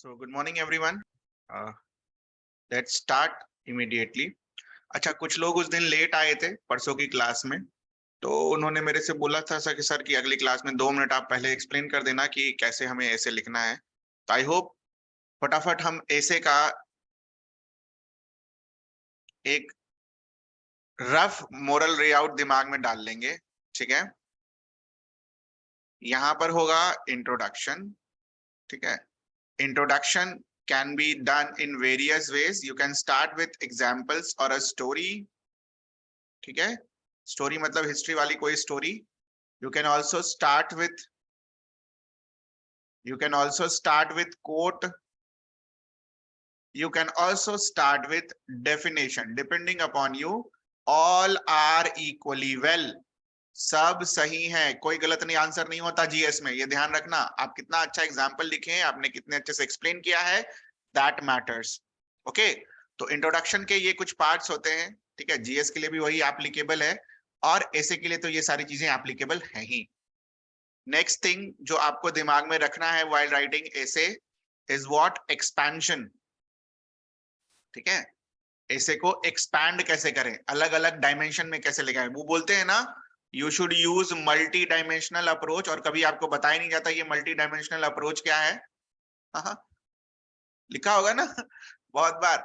So good morning everyone. Uh, let's start immediately. अच्छा, कुछ लोग उस दिन लेट आए थे परसों की क्लास में, तो उन्होंने मेरे से बोला था सर कि अगली क्लास में 2 मिनट आप पहले एक्सप्लेन कर देना कि कैसे हमें ऐसे लिखना है। तो आई होप फटाफट हम ऐसे का एक रफ मोरल लेआउट दिमाग में डाल लेंगे। ठीक है, यहाँ पर होगा इंट्रोडक्शन। ठीक है, introduction can be done in various ways. You can start with examples or a story. ठीक है, स्टोरी मतलब हिस्ट्री वाली कोई story. You can also start with quote. You can also start with definition. Depending upon you, all are equally well. सब सही है, कोई गलत नहीं, आंसर नहीं होता जीएस में, ये ध्यान रखना। आप कितना अच्छा एग्जाम्पल लिखे हैं, आपने कितने अच्छे से एक्सप्लेन किया है, दैट मैटर्स। ओके, तो इंट्रोडक्शन के ये कुछ पार्ट्स होते हैं। ठीक है, जीएस के लिए भी वही एप्लीकेबल है और ऐसे के लिए तो ये सारी चीजें एप्लीकेबल है ही। नेक्स्ट थिंग जो आपको दिमाग में रखना है while writing essay is what expansion. ठीक है, एसे को एक्सपैंड कैसे करें, अलग अलग डायमेंशन में कैसे ले जाएं। वो बोलते हैं ना, you should use multi dimensional approach, और कभी आपको बताया नहीं जाता ये मल्टी डायमेंशनल अप्रोच क्या है। हाँ, लिखा होगा ना बहुत बार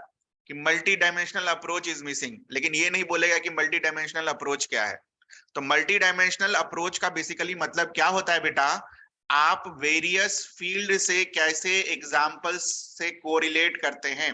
कि multi dimensional approach is missing, लेकिन ये नहीं बोलेगा कि मल्टी डायमेंशनल अप्रोच क्या है। तो मल्टी डायमेंशनल अप्रोच का बेसिकली मतलब क्या होता है बेटा, आप वेरियस फील्ड से कैसे एग्जाम्पल्स से कोरिलेट करते हैं।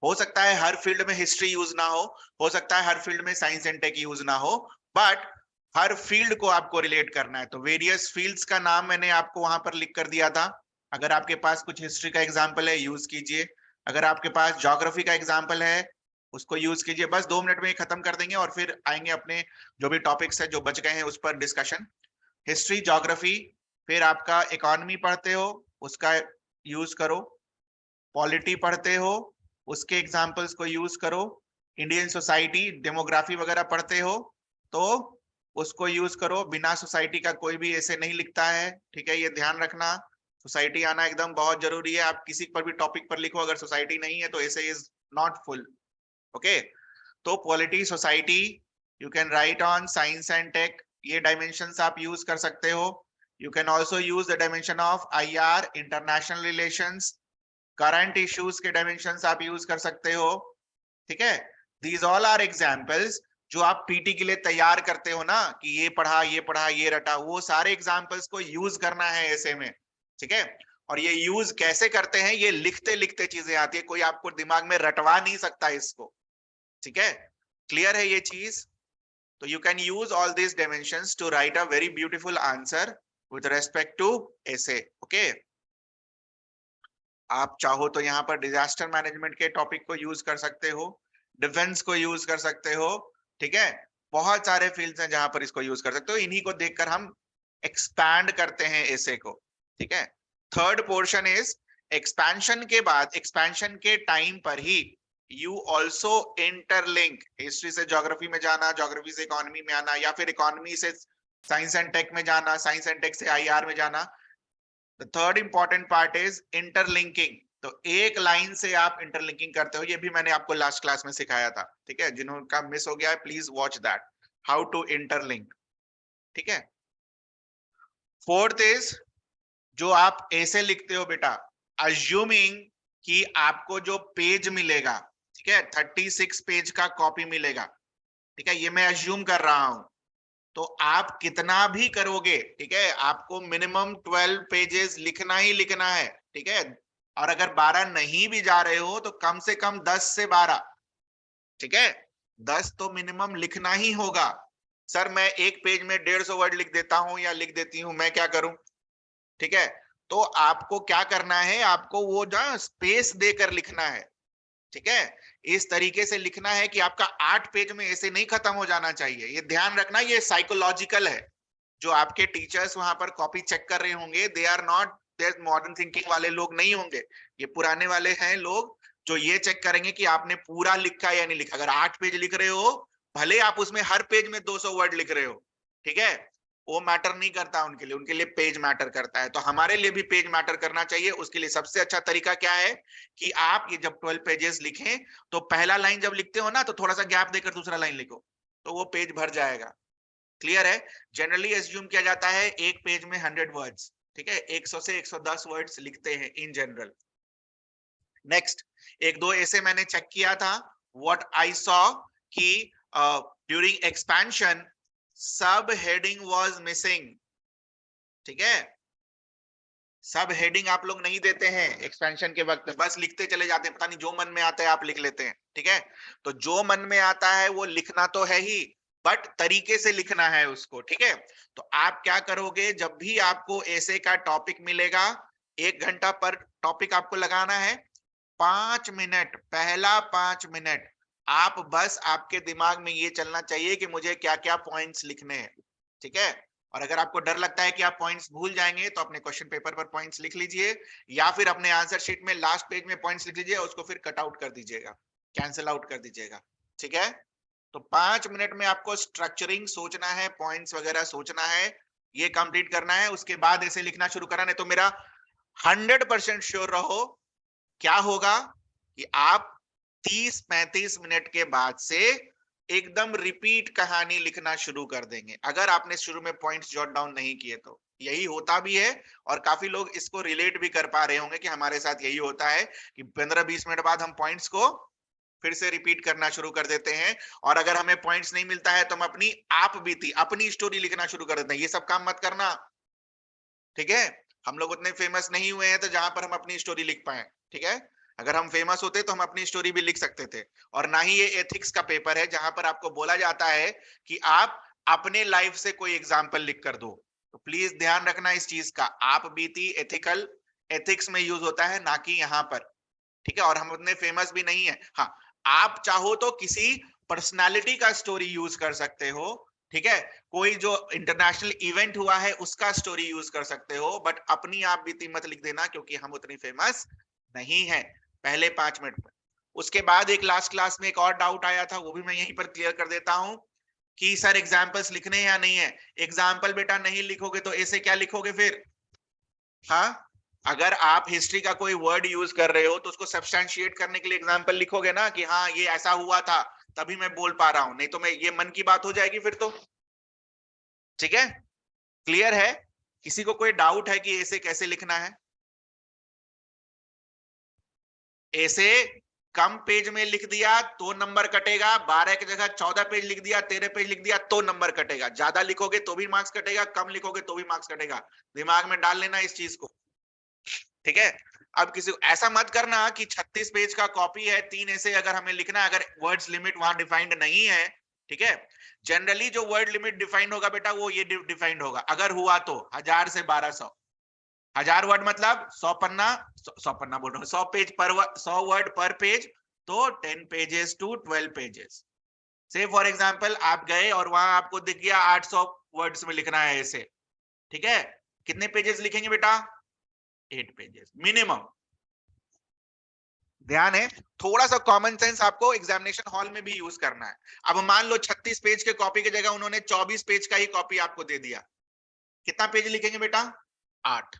हो सकता है हर फील्ड में हिस्ट्री यूज ना हो सकता है हर फील्ड में साइंस एंड टेक यूज ना हो, बट हर फील्ड को आपको रिलेट करना है। तो वेरियस फील्ड्स का नाम मैंने आपको वहां पर लिख कर दिया था। अगर आपके पास कुछ हिस्ट्री का एग्जाम्पल है यूज कीजिए, अगर आपके पास ज्योग्राफी का एग्जाम्पल है उसको यूज कीजिए। बस 2 मिनट में ये खत्म कर देंगे और फिर आएंगे अपने जो भी टॉपिक्स है जो बच गए हैं उस पर डिस्कशन। हिस्ट्री, ज्योग्राफी, फिर आपका इकोनॉमी पढ़ते हो उसका यूज करो, पॉलिटी पढ़ते हो उसके एग्जाम्पल्स को यूज करो, इंडियन सोसाइटी डेमोग्राफी वगैरह पढ़ते हो तो उसको यूज करो। बिना सोसाइटी का कोई भी ऐसे नहीं लिखता है। ठीक है, ये ध्यान रखना, सोसाइटी आना एकदम बहुत जरूरी है। आप किसी पर भी टॉपिक पर लिखो, अगर सोसाइटी नहीं है तो ऐसे इज नॉट फुल। ओके, तो polity, society, you can write on science and tech, ये डायमेंशंस आप यूज कर सकते हो। You can also use the dimension of IR, international relations, current issues के डायमेंशंस आप यूज कर सकते हो। ठीक है, दीज ऑल आर एग्जाम्पल्स जो आप पीटी के लिए तैयार करते हो ना, कि ये पढ़ा ये रटा, वो सारे एग्जाम्पल्स को यूज करना है ऐसे में। ठीक है, और ये यूज कैसे करते हैं, ये लिखते लिखते चीजें आती है, कोई आपको दिमाग में रटवा नहीं सकता इसको। ठीक है, क्लियर है ये चीज। तो you can use all these dimensions to write a very beautiful answer with respect to essay. Okay, आप चाहो तो यहाँ पर डिजास्टर मैनेजमेंट के टॉपिक को यूज कर सकते हो, डिफेंस को यूज कर सकते हो। ठीक है, बहुत सारे फील्ड्स हैं जहां पर इसको यूज कर सकते हो। इन्हीं को देखकर हम एक्सपैंड करते हैं ऐसे को। ठीक है, थर्ड पोर्शन इज एक्सपेंशन के बाद, एक्सपेंशन के टाइम पर ही यू ऑल्सो इंटरलिंक, हिस्ट्री से ज्योग्राफी में जाना, ज्योग्राफी से इकोनॉमी में आना, या फिर इकोनॉमी से साइंस एंड टेक में जाना, साइंस एंड टेक से आईआर में जाना। The third important part is interlinking. तो एक लाइन से आप इंटरलिंकिंग करते हो, ये भी मैंने आपको लास्ट क्लास में सिखाया था। ठीक है, जिनका मिस हो गया है please watch that, how to interlink. ठीक है, फोर्थ इज जो आप ऐसे लिखते हो बेटा, अज्यूमिंग कि आपको जो पेज मिलेगा, ठीक है, 36 पेज का कॉपी मिलेगा। ठीक है, ये मैं अज्यूम कर रहा हूं, तो आप कितना भी करोगे, ठीक है, आपको मिनिमम 12 पेजेस लिखना ही लिखना है। ठीक है, और अगर 12 नहीं भी जा रहे हो तो कम से कम 10 से 12, ठीक है, 10 तो मिनिमम लिखना ही होगा। सर मैं एक पेज में 150 वर्ड लिख देता हूं या लिख देती हूं, मैं क्या करूं। ठीक है, तो आपको क्या करना है, आपको वो जो स्पेस देकर लिखना है। ठीक है, इस तरीके से लिखना है कि आपका 8 पेज में ऐसे नहीं खत्म हो जाना चाहिए। ये ध्यान रखना, ये साइकोलॉजिकल है। जो आपके टीचर्स वहां पर कॉपी चेक कर रहे होंगे, they are not, they modern thinking वाले लोग नहीं होंगे, ये पुराने वाले हैं लोग जो ये चेक करेंगे कि आपने पूरा लिखा या नहीं लिखा। अगर 8 पेज लिख रहे हो, भले आप उसमें हर पेज में 200 वर्ड लिख रहे हो, ठीक है, वो मैटर नहीं करता उनके लिए पेज मैटर करता है। तो हमारे लिए भी पेज मैटर करना चाहिए। उसके लिए सबसे अच्छा तरीका क्या है कि आप ये जब 12 पेजेस लिखें तो पहला लाइन जब लिखते हो ना तो थोड़ा सा गैप देकर दूसरा लाइन लिखो, तो वो पेज भर जाएगा। क्लियर है? जनरली एज्यूम किया जाता है एक पेज में 100 वर्ड्स, ठीक है, 100 से 110 वर्ड्स लिखते हैं इन जनरल। नेक्स्ट, एक दो ऐसे मैंने चेक किया था, व्हाट आई सॉ कि ड्यूरिंग एक्सपेंशन सब हेडिंग वाज मिसिंग। ठीक है, सब हेडिंग आप लोग नहीं देते हैं एक्सपेंशन के वक्त, बस लिखते चले जाते हैं, पता नहीं जो मन में आता है आप लिख लेते हैं। ठीक है, तो जो मन में आता है वो लिखना तो है ही, बट तरीके से लिखना है उसको। ठीक है, तो आप क्या करोगे, जब भी आपको ऐसे का टॉपिक मिलेगा, 1 घंटा पर टॉपिक आपको लगाना है, 5 मिनट, पहला 5 मिनट आप बस, आपके दिमाग में ये चलना चाहिए कि मुझे क्या क्या पॉइंट्स लिखने हैं। ठीक है, और अगर आपको डर लगता है कि आप पॉइंट्स भूल जाएंगे तो अपने क्वेश्चन पेपर पर पॉइंट्स लिख लीजिए, या फिर अपने आंसर शीट में लास्ट पेज में पॉइंट्स लिख लीजिए, उसको फिर कट आउट कर दीजिएगा, कैंसिल आउट कर दीजिएगा। ठीक है, तो 5 मिनट में आपको स्ट्रक्चरिंग सोचना है, पॉइंट्स वगैरह सोचना है, ये कंप्लीट करना है, उसके बाद ऐसे लिखना शुरू करना है। तो मेरा 100% श्योर रहो क्या होगा कि आप 30-35 मिनट के बाद से एकदम रिपीट कहानी लिखना शुरू कर देंगे, अगर आपने शुरू में पॉइंट्स जॉट डाउन नहीं किए तो। यही होता भी है, और काफी लोग इसको रिलेट भी कर पा रहे होंगे कि हमारे साथ यही होता है कि 15-20 मिनट बाद हम पॉइंट्स को फिर से रिपीट करना शुरू कर देते हैं, और अगर हमें पॉइंट्स नहीं मिलता है तो हम अपनी आप बीती, अपनी स्टोरी लिखना शुरू कर देते हैं। ये सब काम मत करना। ठीक है, हम लोग उतने फेमस नहीं हुए हैं तो जहां पर हम अपनी स्टोरी लिख पाए। ठीक है, अगर हम फेमस होते तो हम अपनी स्टोरी भी लिख सकते थे। और ना ही ये एथिक्स का पेपर है जहां पर आपको बोला जाता है कि आप अपने लाइफ से कोई एग्जाम्पल लिख कर दो। तो प्लीज ध्यान रखना इस चीज का, आप बीती एथिकल, एथिक्स में यूज होता है, ना कि यहाँ पर। ठीक है, और हम उतने फेमस भी नहीं है। हाँ, आप चाहो तो किसी पर्सनालिटी का स्टोरी यूज कर सकते हो। ठीक है, कोई जो इंटरनेशनल इवेंट हुआ है उसका स्टोरी यूज कर सकते हो, बट अपनी आप बीती मत लिख देना, क्योंकि हम उतनी फेमस नहीं है पहले 5 मिनट में। उसके बाद एक लास्ट क्लास में एक और डाउट आया था, वो भी मैं यहीं पर क्लियर कर देता हूं कि सर एग्जाम्पल्स लिखने हैं या नहीं है। एग्जाम्पल बेटा नहीं लिखोगे तो ऐसे क्या लिखोगे फिर? हाँ, अगर आप हिस्ट्री का कोई वर्ड यूज कर रहे हो तो उसको सब्सटैंशिएट करने के लिए एग्जांपल लिखोगे ना, कि हाँ ये ऐसा हुआ था तभी मैं बोल पा रहा हूं, नहीं तो मैं ये मन की बात हो जाएगी फिर तो। ठीक है, क्लियर है? किसी को कोई डाउट है कि ऐसे कैसे लिखना है? ऐसे कम पेज में लिख दिया तो नंबर कटेगा, 12 की जगह 14 पेज लिख दिया, 13 पेज लिख दिया तो नंबर कटेगा। ज्यादा लिखोगे तो भी मार्क्स कटेगा, कम लिखोगे तो भी मार्क्स कटेगा। दिमाग में डाल लेना इस चीज को। ठीक है, अब किसी को ऐसा मत करना कि 36 पेज का कॉपी है, 3 ऐसे अगर हमें लिखना है, अगर वर्ड्स लिमिट वहां डिफाइंड नहीं है। ठीक है, जनरली जो वर्ड लिमिट डिफाइंड होगा बेटा वो ये डिफाइंड होगा, अगर हुआ तो 1000 से 1200। 1000 वर्ड मतलब 100 पन्ना, 100 पन्ना बोल रहा हूँ, 100 पेज पर 100 वर्ड पर पेज, तो 10 पेजेस टू 12 पेजेस। से फॉर एग्जाम्पल आप गए और वहां आपको दिख गया 800 वर्ड्स में लिखना है ऐसे। ठीक है, कितने पेजेस लिखेंगे बेटा? 8 पेजेस मिनिमम। ध्यान है, थोड़ा सा कॉमन सेंस आपको एग्जामिनेशन हॉल में भी यूज करना है। अब मान लो 36 पेज के कॉपी की जगह उन्होंने 24 पेज का ही कॉपी आपको दे दिया, कितना पेज लिखेंगे बेटा? 8।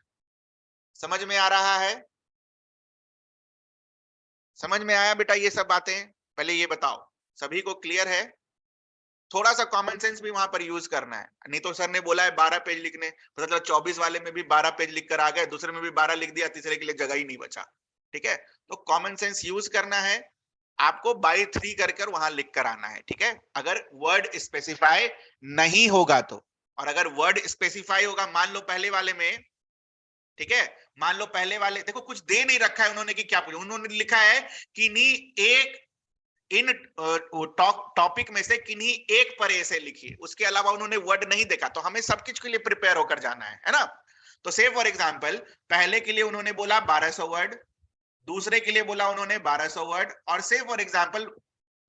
समझ में आ रहा है? समझ में आया बेटा ये सब बातें? पहले ये बताओ सभी को क्लियर है? थोड़ा सा कॉमन सेंस भी वहां पर यूज करना है, नहीं तो सर ने बोला है 12 पेज लिखने, पता चला 24 वाले में भी 12 पेज लिख कर आ गए, दूसरे में भी 12 लिख दिया, तीसरे के लिए जगह ही नहीं बचा। ठीक है, तो कॉमन सेंस यूज करना है, आपको बाई 3 कर कर वहां लिख कर आना है। ठीक है, अगर वर्ड स्पेसिफाई नहीं होगा तो, और अगर वर्ड स्पेसिफाई होगा, मान लो पहले वाले में, ठीक है, मान लो पहले वाले देखो कुछ दे नहीं रखा है उन्होंने कि क्या पूछा, उन्होंने लिखा है कि नी एक इन टॉपिक में से किन्हीं एक पर ऐसे लिखिए, उसके अलावा उन्होंने वर्ड नहीं देखा, तो हमें सब कुछ के लिए प्रिपेयर होकर जाना है ना। तो से फॉर एग्जांपल पहले के लिए उन्होंने बोला 1200 वर्ड, दूसरे के लिए बोला उन्होंने 1200 वर्ड, और से फॉर एग्जांपल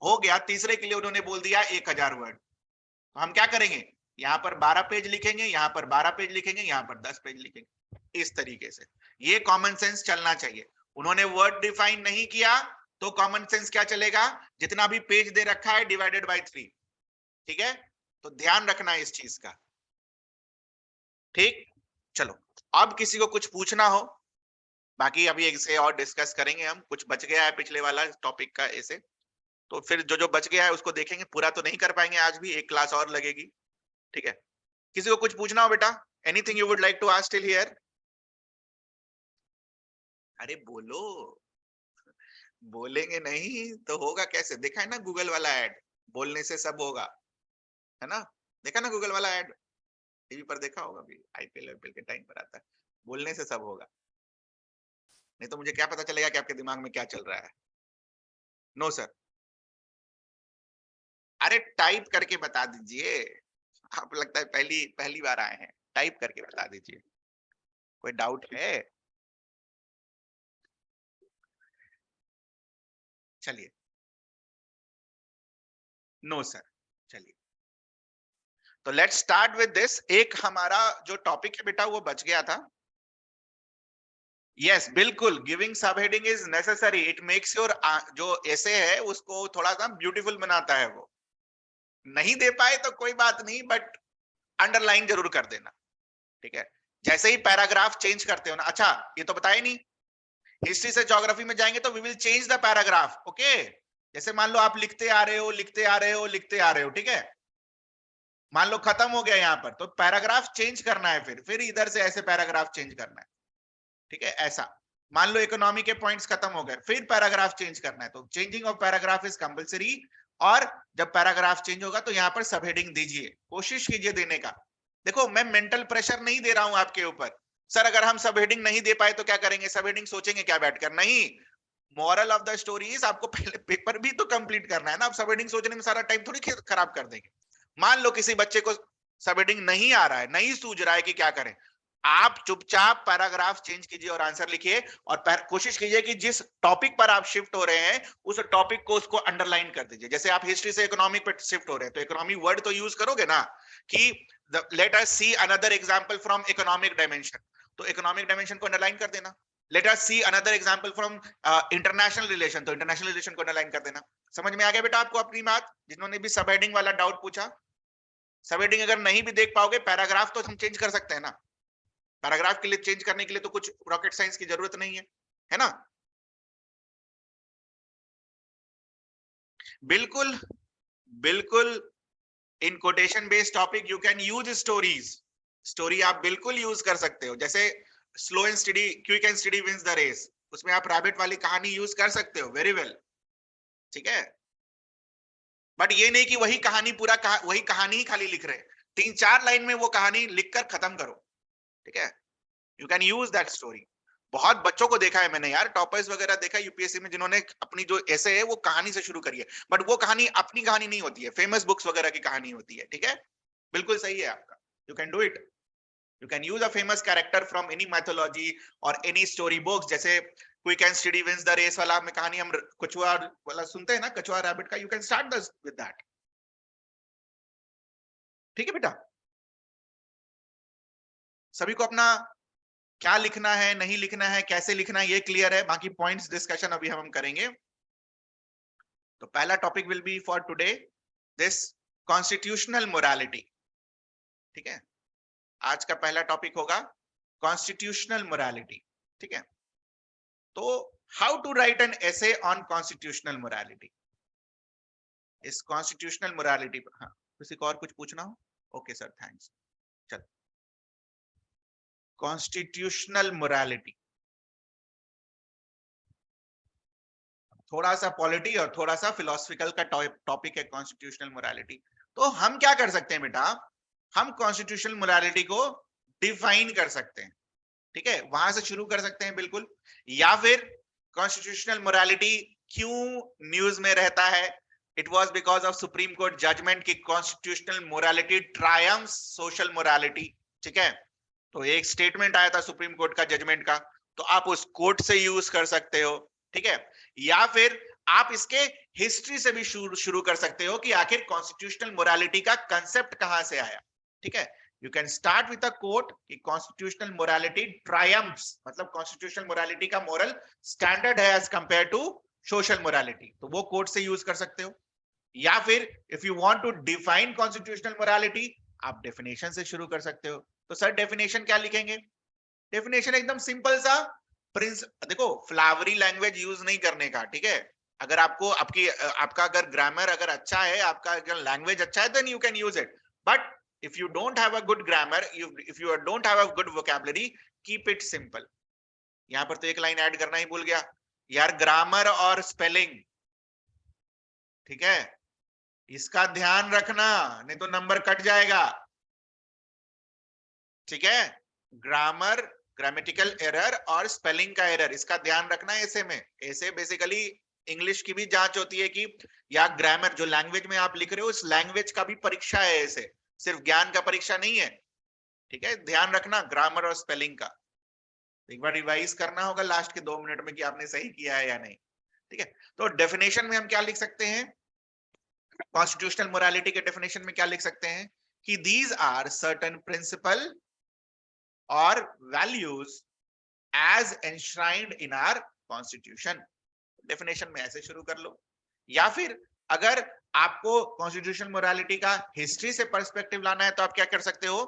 हो गया तीसरे के लिए उन्होंने बोल दिया 1000 वर्ड। तो हम क्या करेंगे, यहाँ पर 12 पेज लिखेंगे, यहाँ पर 12 पेज लिखेंगे, यहाँ पर 10 पेज लिखेंगे, इस तरीके से। ये कॉमन सेंस चलना चाहिए। उन्होंने वर्ड डिफाइन नहीं किया तो कॉमन सेंस क्या चलेगा, जितना भी पेज दे रखा है डिवाइडेड बाय 3। ठीक है, तो ध्यान रखना इस चीज का। ठीक, चलो अब किसी को कुछ पूछना हो, बाकी अभी इसे और डिस्कस करेंगे हम। कुछ बच गया है पिछले वाला टॉपिक का ऐसे, तो फिर जो जो बच गया है उसको देखेंगे, पूरा तो नहीं कर पाएंगे आज भी, एक क्लास और लगेगी। ठीक है, किसी को कुछ पूछना हो बेटा? Anything you would like to ask till here? अरे बोलो, बोलेंगे नहीं तो होगा कैसे? देखा है ना गूगल वाला ऐड, बोलने से सब होगा, है ना? देखा ना गूगल वाला ऐड, टीवी पर देखा होगा, भी आईपीएल आईपीएल के टाइम पर आता है, बोलने से सब होगा। नहीं तो मुझे क्या पता चलेगा कि आपके दिमाग में क्या चल रहा है? No sir. अरे टाइप करके बता दीजिए, आप लगता है पहली पहली बार आए हैं, टाइप करके बता दीजिए। कोई डाउट है? चलिए, नो सर। चलिए, तो लेट्स स्टार्ट विद दिस। एक हमारा जो टॉपिक है बेटा वो बच गया था। यस बिल्कुल, गिविंग सब heading is necessary, it makes your जो ऐसे है उसको थोड़ा सा ब्यूटीफुल बनाता है। वो नहीं दे पाए तो कोई बात नहीं, बट अंडरलाइन जरूर कर देना। ठीक है, जैसे ही पैराग्राफ चेंज करते हो ना, अच्छा ये तो बताया नहीं, हिस्ट्री से ज्योग्राफी में जाएंगे तो we will change the paragraph. Okay, जैसे मान लो आप लिखते आ रहे हो लिखते आ रहे हो लिखते आ रहे हो, ठीक है, मान लो खत्म हो गया यहाँ पर, तो पैराग्राफ चेंज करना है, फिर इधर से ऐसे पैराग्राफ चेंज करना है। ठीक है, ऐसा मान लो इकोनॉमी के पॉइंट्स खत्म हो गए, फिर पैराग्राफ चेंज करना है, तो changing of paragraph is compulsory. और जब पैराग्राफ चेंज होगा तो यहाँ पर सब हेडिंग दीजिए, कोशिश कीजिए देने का। देखो मैं मेंटल प्रेशर नहीं दे रहा हूं आपके ऊपर, सर अगर हम सब हेडिंग नहीं दे पाए तो क्या करेंगे, सब हेडिंग सोचेंगे क्या बैठकर? नहीं, moral of the story is आपको पहले पेपर भी तो कंप्लीट करना है ना। आप सब हेडिंग सोचने में सारा टाइम थोड़ी खराब कर देंगे। मान लो किसी बच्चे को सब हेडिंग नहीं आ रहा है, नहीं सूझ रहा है कि क्या करें, आप चुपचाप पैराग्राफ चेंज कीजिए और आंसर लिखिए, और कोशिश कीजिए कि जिस टॉपिक पर आप शिफ्ट हो रहे हैं उस टॉपिक को उसको अंडरलाइन कर दीजिए। जैसे आप हिस्ट्री से इकोनॉमिक पे शिफ्ट हो रहे हैं तो इकोनॉमी वर्ड तो यूज करोगे ना, कि let us see another example from economic dimension, तो इकोनॉमिक डायमेंशन को अंडरलाइन कर देना। Let us see another example from international relation, तो इंटरनेशनल रिलेशन को अंडरलाइन कर देना। समझ में आ गया बेटा आपको अपनी बात? जिन्होंने भी सब हेडिंग वाला डाउट पूछा, सब हेडिंग अगर नहीं भी देख पाओगे, पैराग्राफ तो हम चेंज कर सकते हैं ना। पैराग्राफ के लिए चेंज करने के लिए तो कुछ रॉकेट साइंस की जरूरत नहीं है ना? बिल्कुल, बिल्कुल। In quotation based topic you can use stories, story आप बिल्कुल यूज कर सकते हो। जैसे slow and steady, quick and steady wins the race, उसमें आप रैबिट वाली कहानी यूज कर सकते हो, वेरी वेल। ठीक है, बट ये नहीं कि वही कहानी वही कहानी ही खाली लिख रहे, 3-4 लाइन में वो कहानी लिखकर खत्म करो। ठीक है, you can use that story. बहुत बच्चों को देखा है मैंने यार, टॉपर्स वगैरह देखा यूपीएससी में, जिन्होंने अपनी जो ऐसे है वो कहानी से शुरू करी है, बट वो कहानी अपनी कहानी नहीं होती है, फेमस बुक्स वगैरह की कहानी होती है। ठीक है, बिल्कुल सही है आपका, you can do it. You can use a famous character from any mythology और एनी स्टोरी बुक्स। जैसे quick and steady wins the race वाला में कहानी हम कछुआ वाला सुनते हैं ना, कछुआ रैबिट का, you can start with that. ठीक है बेटा, सभी को अपना क्या लिखना है नहीं लिखना है कैसे लिखना है ये क्लियर है, बाकी पॉइंट्स डिस्कशन अभी हम करेंगे। तो पहला topic will be for today this constitutional morality. ठीक है, आज का पहला टॉपिक होगा कॉन्स्टिट्यूशनल मोरालिटी। ठीक है, तो how to write an essay on constitutional morality. इस कॉन्स्टिट्यूशनल मोरालिटी पर, हाँ किसी को और कुछ पूछना हो? Okay sir, thanks. चल, कॉन्स्टिट्यूशनल मोरालिटी थोड़ा सा पॉलिटी और थोड़ा सा फिलोसफिकल का टॉपिक है कॉन्स्टिट्यूशनल मोरालिटी। तो हम क्या कर सकते हैं बेटा, हम कॉन्स्टिट्यूशनल मोरालिटी को डिफाइन कर सकते हैं। ठीक है, वहां से शुरू कर सकते हैं बिल्कुल। या फिर कॉन्स्टिट्यूशनल मोरालिटी क्यों न्यूज में रहता है, it was because of Supreme Court judgement की constitutional morality triumphs social morality. ठीक है, तो एक स्टेटमेंट आया था सुप्रीम कोर्ट का जजमेंट का, तो आप उस कोर्ट से यूज कर सकते हो। ठीक है, या फिर आप इसके हिस्ट्री से भी शुरू कर सकते हो कि आखिर कॉन्स्टिट्यूशनल मोरालिटी का कंसेप्ट कहां से आया। ठीक है, you can start with a quote कि कॉन्स्टिट्यूशनल मोरालिटी ट्रायम्फ्स, मतलब कॉन्स्टिट्यूशनल मोरालिटी का मोरल स्टैंडर्ड है as compare to social morality, तो वो कोट से यूज कर सकते हो। या फिर if you want to define constitutional morality, आप डेफिनेशन से शुरू कर सकते हो। तो सर डेफिनेशन क्या लिखेंगे? डेफिनेशन एकदम सिंपल सा, देखो फ्लावरी लैंग्वेज यूज नहीं करने का, ठीक है? अगर आपको आपका अगर ग्रामर अगर अच्छा है, आपका अगर लैंग्वेज अच्छा है, then you can use it. But if you don't have a good grammar, if you don't have a good vocabulary, keep it simple. यहाँ पर तो एक लाइन ऐड करना ही भूल गया यार, ग्रामर और स्पेलिंग, ठीक है? इसका ध्यान रखना, नहीं तो नंबर कट जाएगा, ठीक है? ग्रामर, ग्रामेटिकल एरर और स्पेलिंग का एरर, इसका ध्यान रखना है। ऐसे में, ऐसे बेसिकली इंग्लिश की भी जांच होती है कि या ग्रामर जो लैंग्वेज में आप लिख रहे हो, इस लैंग्वेज का भी परीक्षा है, ऐसे सिर्फ ज्ञान का परीक्षा नहीं है, ठीक है? ध्यान रखना ग्रामर और स्पेलिंग का। एक बार रिवाइज करना होगा लास्ट के 2 मिनट में कि आपने सही किया है या नहीं, ठीक है? तो डेफिनेशन में हम क्या लिख सकते हैं? कॉन्स्टिट्यूशनल मोरालिटी के डेफिनेशन में क्या लिख सकते हैं कि दीज आर सर्टेन प्रिंसिपल और values as enshrined in our constitution. Definition में ऐसे शुरू कर लो, या फिर अगर आपको कॉन्स्टिट्यूशनल मोरालिटी का हिस्ट्री से पर्सपेक्टिव लाना है तो आप क्या कर सकते हो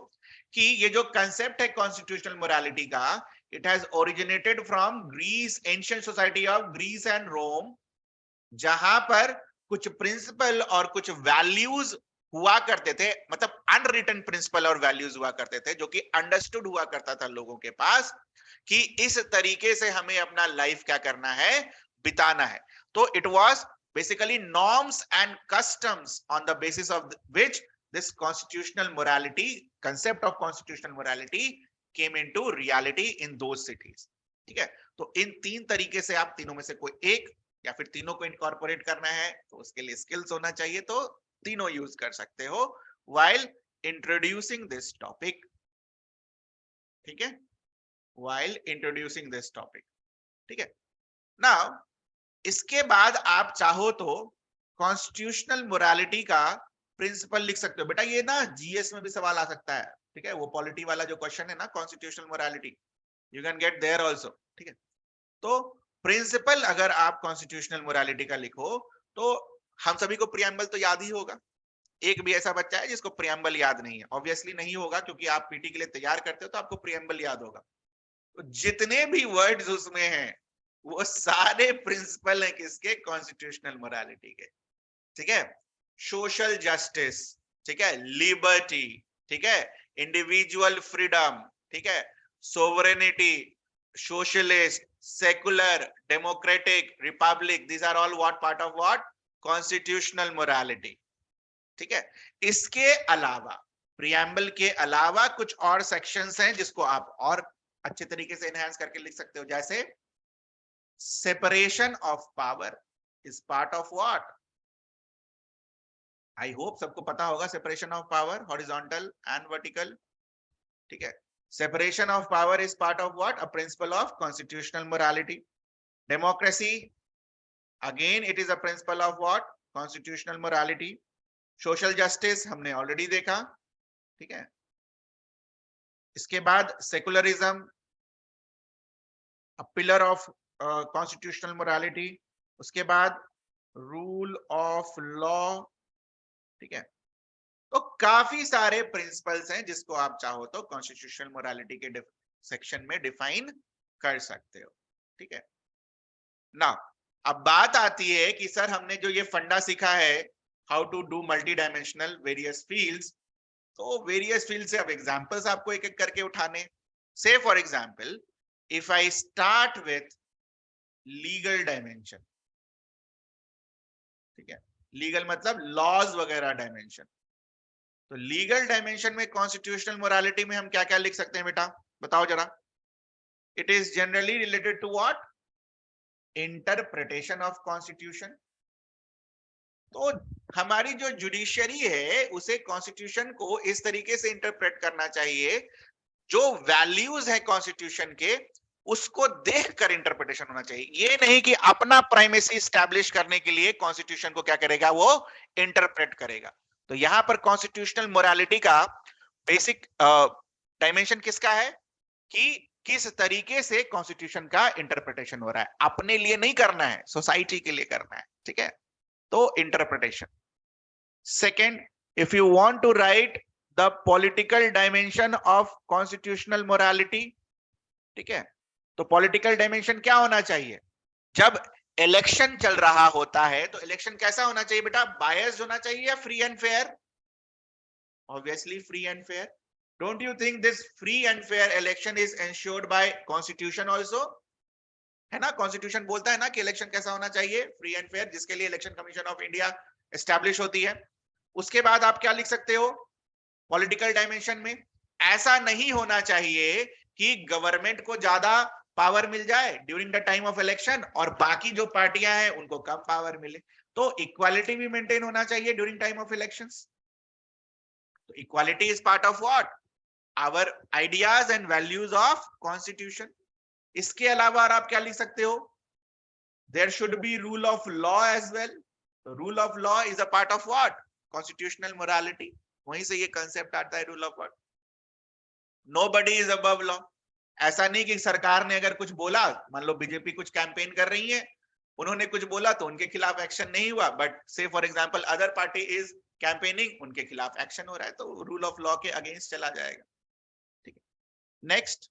कि ये जो कंसेप्ट है कॉन्स्टिट्यूशनल मोरालिटी का, it has originated from Greece, ancient society of Greece and Rome, जहां पर कुछ प्रिंसिपल और कुछ वैल्यूज हुआ करते थे, मतलब अनरिटन प्रिंसिपल और वैल्यूज हुआ करते थे, जो कि अंडरस्टूड हुआ करता था लोगों के पास कि इस तरीके से हमें अपना लाइफ क्या करना है, बिताना है। तो it was basically norms and customs on the basis of which this constitutional morality, concept of constitutional morality came into reality in those cities, ठीक है? तो इन 3 तरीके से आप तीनों में से कोई एक या फिर तीनों को इनकॉर्पोरेट करना है, तो उसके लिए स्किल्स होना चाहिए, तो तीनों यूज कर सकते हो while introducing this topic, ठीक है? while introducing this topic, ठीक है? नाउ इसके बाद आप चाहो तो कॉन्स्टिट्यूशनल मोरालिटी का प्रिंसिपल लिख सकते हो। बेटा ये ना जीएस में भी सवाल आ सकता है, ठीक है? वो पॉलिटी वाला जो क्वेश्चन है ना, constitutional morality, you can get there also, ठीक है? तो प्रिंसिपल अगर आप कॉन्स्टिट्यूशनल मोरालिटी का लिखो तो हम सभी को प्रियम्बल तो याद ही होगा। एक भी ऐसा बच्चा है जिसको प्रियम्बल याद नहीं है? ऑब्वियसली नहीं होगा, क्योंकि आप पीटी के लिए तैयार करते हो तो आपको प्रियम्बल याद होगा। तो जितने भी वर्ड्स उसमें हैं वो सारे प्रिंसिपल हैं किसके? कॉन्स्टिट्यूशनल मोरालिटी के, ठीक है? सोशल जस्टिस, ठीक है? लिबर्टी, ठीक है? इंडिविजुअल फ्रीडम, ठीक है? Sovereignty, socialist, secular, democratic, republic, these are all what part of what? Constitutional morality, ठीक है? इसके अलावा, प्रियम्बल के अलावा कुछ और सेक्शंस हैं जिसको आप और अच्छे तरीके से एनहांस करके लिख सकते हो, जैसे separation of power is part of what? I hope सबको पता होगा separation of power, horizontal and vertical, ठीक है? Separation of power is part of what? A principle of constitutional morality. Democracy, again it is a principle of what? Constitutional morality. Social justice हमने already देखा, ठीक है? इसके बाद secularism, pillar of constitutional morality. उसके बाद रूल ऑफ लॉ, ठीक है? तो काफी सारे प्रिंसिपल्स हैं जिसको आप चाहो तो कॉन्स्टिट्यूशनल मोरालिटी के सेक्शन में डिफाइन कर सकते हो, ठीक है? ना अब बात आती है कि सर हमने जो ये फंडा सीखा है, how to do multi dimensional various fields, तो वेरियस फील्ड से अब एग्जांपल्स आपको एक एक करके उठाने। Say for example if I start with legal dimension, ठीक है? लीगल मतलब लॉज वगैरह डायमेंशन। तो लीगल डायमेंशन में कॉन्स्टिट्यूशनल मोरालिटी में हम क्या क्या लिख सकते हैं बेटा, बताओ जरा? It is generally related to what? Interpretation of constitution. तो हमारी जो जुडिशरी है उसे कॉन्स्टिट्यूशन को इस तरीके से इंटरप्रेट करना चाहिए, जो वैल्यूज है कॉन्स्टिट्यूशन के उसको देखकर इंटरप्रिटेशन होना चाहिए। ये नहीं कि अपना प्राइमेसी स्टैब्लिश करने के लिए कॉन्स्टिट्यूशन को क्या करेगा, वो इंटरप्रेट करेगा। तो यहां पर कॉन्स्टिट्यूशनल मोरालिटी का बेसिक डायमेंशन किसका है कि किस तरीके से कॉन्स्टिट्यूशन का इंटरप्रिटेशन हो रहा है, अपने लिए नहीं करना है, सोसाइटी के लिए करना है, ठीक है? तो interpretation. Second, if you want to write the political dimension of constitutional morality. ठीक है, तो पॉलिटिकल डायमेंशन क्या होना चाहिए? जब इलेक्शन चल रहा होता है तो इलेक्शन कैसा होना चाहिए बेटा? बायस्ड होना चाहिए या free and fair? Obviously free and fair. Don't you think this free and fair election is ensured by constitution also? है ना, कॉन्स्टिट्यूशन बोलता है ना कि इलेक्शन कैसा होना चाहिए, फ्री एंड फेयर, जिसके लिए election commission of India establish होती है। उसके बाद आप क्या लिख सकते हो पॉलिटिकल डायमेंशन में? ऐसा नहीं होना चाहिए कि गवर्नमेंट को ज्यादा पावर मिल जाए during the time of election और बाकी जो पार्टियां हैं उनको कम पावर मिले। तो इक्वालिटी भी मेंटेन होना चाहिए ड्यूरिंग टाइम ऑफ इलेक्शंस। तो equality is part of what? Our ideas and values of constitution. इसके अलावा आप क्या लिख सकते हो? There should be rule of law as well. Rule of law is a part of what? Constitutional morality. वहीं से ये कंसेप्ट आता है rule of what? Nobody is above law. ऐसा नहीं कि सरकार ने अगर कुछ बोला, मान लो बीजेपी कुछ कैंपेन कर रही है, उन्होंने कुछ बोला तो उनके खिलाफ एक्शन नहीं हुआ, बट से for example other party is campaigning, उनके खिलाफ एक्शन हो रहा है, तो रूल ऑफ लॉ के अगेंस्ट चला जाएगा। ठीक है, next,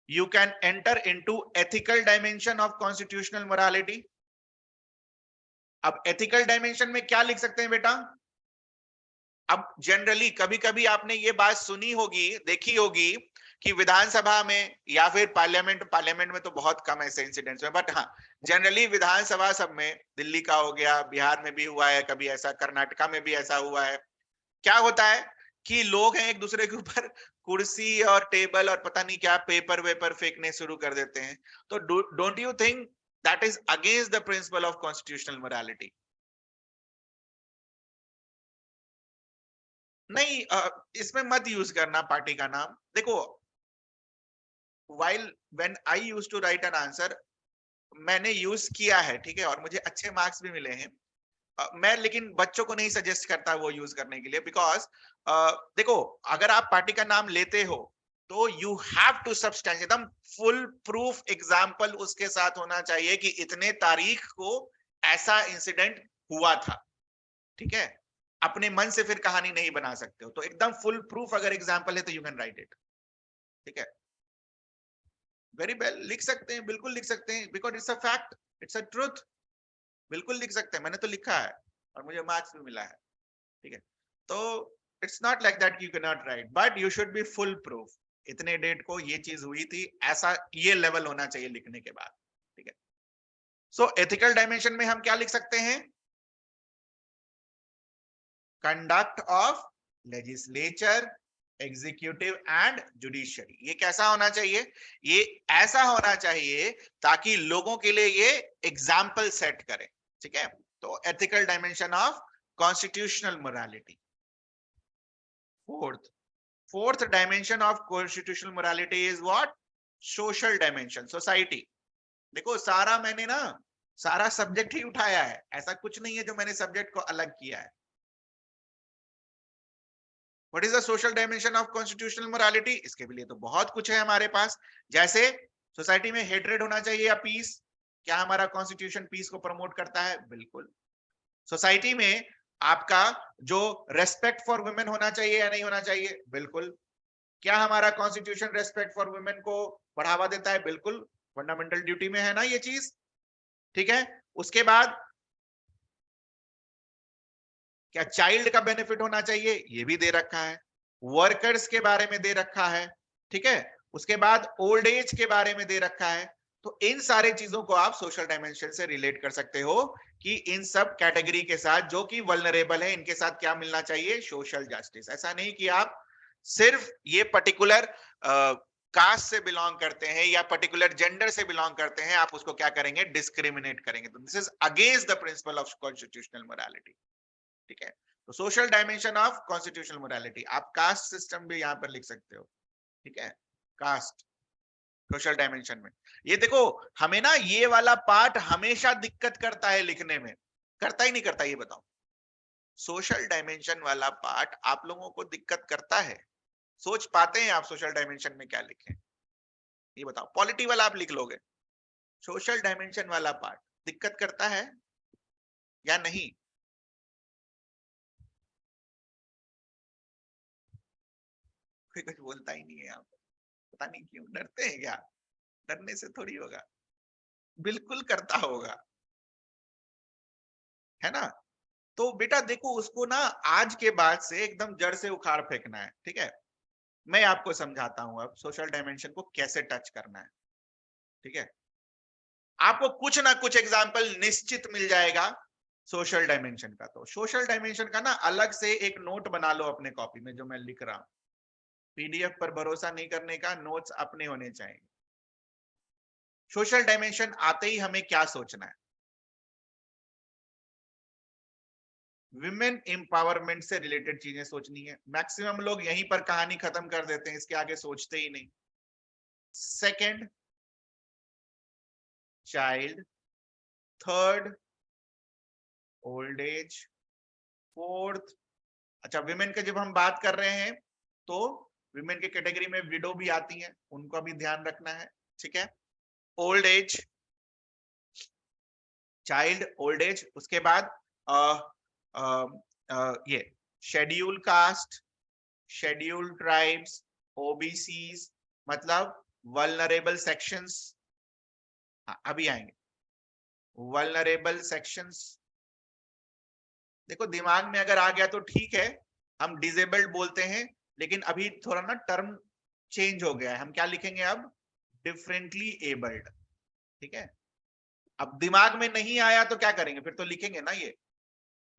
you can enter into ethical dimension of constitutional morality. अब ethical dimension में क्या लिख सकते हैं बेटा? अब जनरली कभी कभी आपने ये बात सुनी होगी, देखी होगी कि विधानसभा में या फिर पार्लियामेंट में तो बहुत कम ऐसे इंसिडेंट्स हैं, बट हाँ जनरली विधानसभा सब में, दिल्ली का हो गया, बिहार में भी हुआ है कभी ऐसा, कर्नाटका में भी ऐसा हुआ है। क्या होता है कि लोग हैं एक दूसरे के ऊपर कुर्सी और टेबल और पता नहीं क्या पेपर वेपर फेंकने शुरू कर देते हैं। तो don't you think that is against the principle of constitutional morality? नहीं, इसमें मत यूज करना पार्टी का नाम। देखो, while when I used to write an answer, मैंने यूज किया है, ठीक है, और मुझे अच्छे मार्क्स भी मिले हैं। मैं लेकिन बच्चों को नहीं सजेस्ट करता वो यूज करने के लिए, बिकॉज देखो, अगर आप पार्टी का नाम लेते हो तो यू हैव टू सब्सटेंशिएट, एकदम फुल प्रूफ एग्जाम्पल उसके साथ होना चाहिए कि इतने तारीख को ऐसा इंसिडेंट हुआ था। ठीक है, अपने मन से फिर कहानी नहीं बना सकते हो, तो एकदम फुल प्रूफ अगर एग्जाम्पल है तो यू कैन राइट इट। ठीक है, वेरी वेल, लिख सकते हैं, बिल्कुल लिख सकते हैं, because it's a fact, it's a truth. बिल्कुल लिख सकते हैं, मैंने तो लिखा है और मुझे मार्क्स भी मिला है। ठीक है, तो it's not like that you can not right, but you should be full proof, इतने डेट को ये चीज हुई थी, ऐसा ये लेवल होना चाहिए लिखने के बाद। ठीक है, सो एथिकल डायमेंशन में हम क्या लिख सकते हैं? Conduct of legislature, executive and judiciary. ये कैसा होना चाहिए? ये ऐसा होना चाहिए ताकि लोगों के लिए ये एग्जाम्पल सेट करे। ठीक है, तो ethical dimension of constitutional morality. Fourth dimension of constitutional morality is what? Social dimension, society. देखो, सारा मैंने ना सारा सब्जेक्ट ही उठाया है, ऐसा कुछ नहीं है जो मैंने सब्जेक्ट को अलग किया है। What is the social dimension of constitutional morality? इसके लिए तो बहुत कुछ है हमारे पास, जैसे सोसाइटी में हेट्रेड होना चाहिए या पीस? क्या हमारा कॉन्स्टिट्यूशन पीस को प्रमोट करता है? बिल्कुल। सोसाइटी में आपका जो रेस्पेक्ट फॉर वुमेन होना चाहिए या नहीं होना चाहिए? बिल्कुल। क्या हमारा कॉन्स्टिट्यूशन रेस्पेक्ट फॉर वुमेन को बढ़ावा देता है? बिल्कुल, फंडामेंटल ड्यूटी में है ना ये चीज। ठीक है, उसके बाद क्या चाइल्ड का बेनिफिट होना चाहिए? ये भी दे रखा है। वर्कर्स के बारे में दे रखा है। ठीक है, उसके बाद ओल्ड एज के बारे में दे रखा है। तो इन सारे चीजों को आप सोशल डायमेंशन से रिलेट कर सकते हो कि इन सब कैटेगरी के साथ जो कि वल्नरेबल है, इनके साथ क्या मिलना चाहिए? Social justice. ऐसा नहीं कि आप सिर्फ ये पर्टिकुलर कास्ट से बिलोंग करते हैं या पर्टिकुलर जेंडर से बिलोंग करते हैं, आप उसको क्या करेंगे? डिस्क्रिमिनेट करेंगे। तो this is against the principle of constitutional morality. ठीक है, तो social dimension of constitutional morality, आप कास्ट सिस्टम भी यहां पर लिख सकते हो। ठीक है, कास्ट सोशल डायमेंशन में। ये देखो, हमें ना ये वाला पार्ट हमेशा दिक्कत करता है लिखने में, करता ही नहीं करता? ये बताओ, सोशल डायमेंशन वाला पार्ट आप लोगों को दिक्कत करता है? सोच पाते हैं आप सोशल डायमेंशन में क्या लिखें? ये बताओ, पॉलिटी वाला आप लिख लोगे, सोशल डायमेंशन वाला पार्ट दिक्कत करता है या नहीं? कोई कुछ बोलता ही नहीं है यहाँ पे, पता नहीं क्यों, डरते हैं क्या? डरने से थोड़ी होगा, बिल्कुल करता होगा, है ना? तो बेटा देखो, उसको ना आज के बाद से एकदम जड़ से उखाड़ फेंकना है, ठीक है? मैं आपको समझाता हूं अब सोशल डायमेंशन को कैसे टच करना है, ठीक है? आपको कुछ ना कुछ एग्जाम्पल निश्चित मिल जाएगा सोशल डायमेंशन का। तो सोशल डायमेंशन का ना अलग से एक नोट बना लो अपने कॉपी में, जो मैं लिख रहा हूं। पीडीएफ पर भरोसा नहीं करने का, नोट्स अपने होने चाहिए। सोशल डायमेंशन आते ही हमें क्या सोचना है? विमेन एम्पावरमेंट से रिलेटेड चीजें सोचनी है। मैक्सिमम लोग यहीं पर कहानी खत्म कर देते हैं, इसके आगे सोचते ही नहीं। Second, child. Third, old age. Fourth, अच्छा विमेन के जब हम बात कर रहे हैं तो विमेन के कैटेगरी में विडो भी आती हैं, उनका भी ध्यान रखना है, ठीक है? Old age, child, old age. उसके बाद ये schedule caste, schedule tribes, OBCs, मतलब वल्नरेबल सेक्शंस। अभी आएंगे वल्नरेबल सेक्शंस। देखो दिमाग में अगर आ गया तो ठीक है, हम डिजेबल्ड बोलते हैं, लेकिन अभी थोड़ा ना टर्म चेंज हो गया है। हम क्या लिखेंगे अब? डिफरेंटली एबल्ड, ठीक है? अब दिमाग में नहीं आया तो क्या करेंगे? फिर तो लिखेंगे ना ये।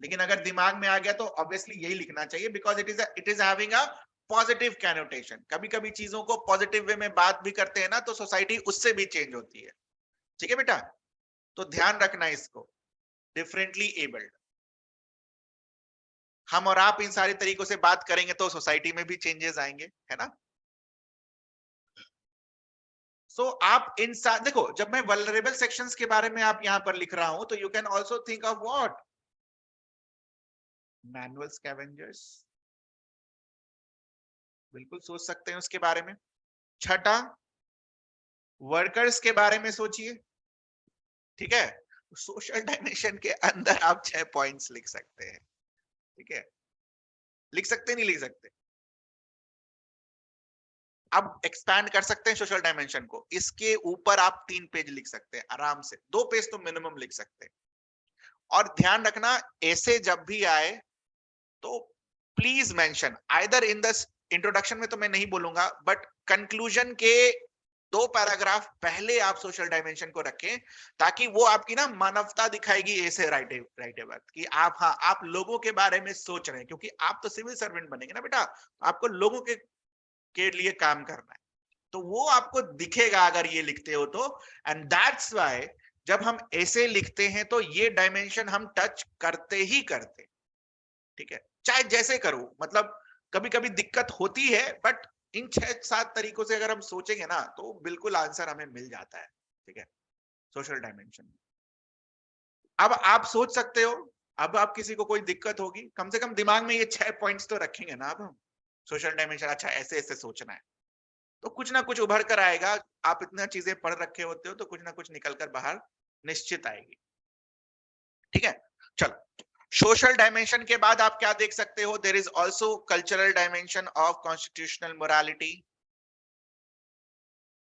लेकिन अगर दिमाग में आ गया तो ऑब्वियसली यही लिखना चाहिए, because it is having a positive connotation. कभी कभी चीजों को पॉजिटिव वे में बात भी करते हैं ना, तो सोसाइटी उससे भी चेंज होती है, ठीक है बेटा? तो ध्यान रखना इसको, डिफरेंटली एबल्ड। हम और आप इन सारे तरीकों से बात करेंगे तो सोसाइटी में भी चेंजेस आएंगे, है ना? सो आप इन देखो, जब मैं वल्नरेबल सेक्शंस के बारे में आप यहां पर लिख रहा हूं, तो you can also think of what? Manual scavengers, बिल्कुल सोच सकते हैं उसके बारे में। छठा, वर्कर्स के बारे में सोचिए, ठीक है? सोशल डायमेंशन के अंदर आप 6 पॉइंट्स लिख सकते हैं, ठीक है? लिख सकते नहीं लिख सकते? अब एक्सपैंड कर सकते हैं सोशल डायमेंशन को, इसके ऊपर आप 3 पेज लिख सकते हैं आराम से, 2 पेज तो मिनिमम लिख सकते हैं। और ध्यान रखना, ऐसे जब भी आए तो please mention either in the introduction में, तो मैं नहीं बोलूंगा, बट कंक्लूजन के 2 पैराग्राफ पहले आप सोशल डायमेंशन को रखें, ताकि वो आपकी ना मानवता दिखाएगी ऐसे राइटे वक्त कि आप, हाँ, आप लोगों के बारे में सोच रहे हैं, क्योंकि आप तो सिविल सर्वेंट बनेंगे ना बेटा, आपको लोगों के लिए काम करना है। तो वो आपको दिखेगा अगर ये लिखते हो तो। एंड दैट्स व्हाई जब हम ऐसे लिखते हैं तो ये डायमेंशन हम टच करते ही करते, ठीक है? चाहे जैसे करो, मतलब कभी कभी दिक्कत होती है, बट इन 6-7 तरीकों से अगर हम सोचेंगे ना, तो बिल्कुल आंसर हमें मिल जाता है, ठीक है? Social dimension. अब आप सोच सकते हो, अब आप किसी को कोई दिक्कत होगी, कम से कम दिमाग में ये 6 पॉइंट्स तो रखेंगे ना अब हम। सोशल डायमेंशन, अच्छा ऐसे ऐसे सोचना है, तो कुछ ना कुछ उभर कर आएगा। आप इतना चीजें पढ़ रखे होते हो तो कुछ ना कुछ निकल कर बाहर निश्चित आएगी, ठीक है? चलो, सोशल डायमेंशन के बाद आप क्या देख सकते हो? There is also cultural dimension of constitutional morality.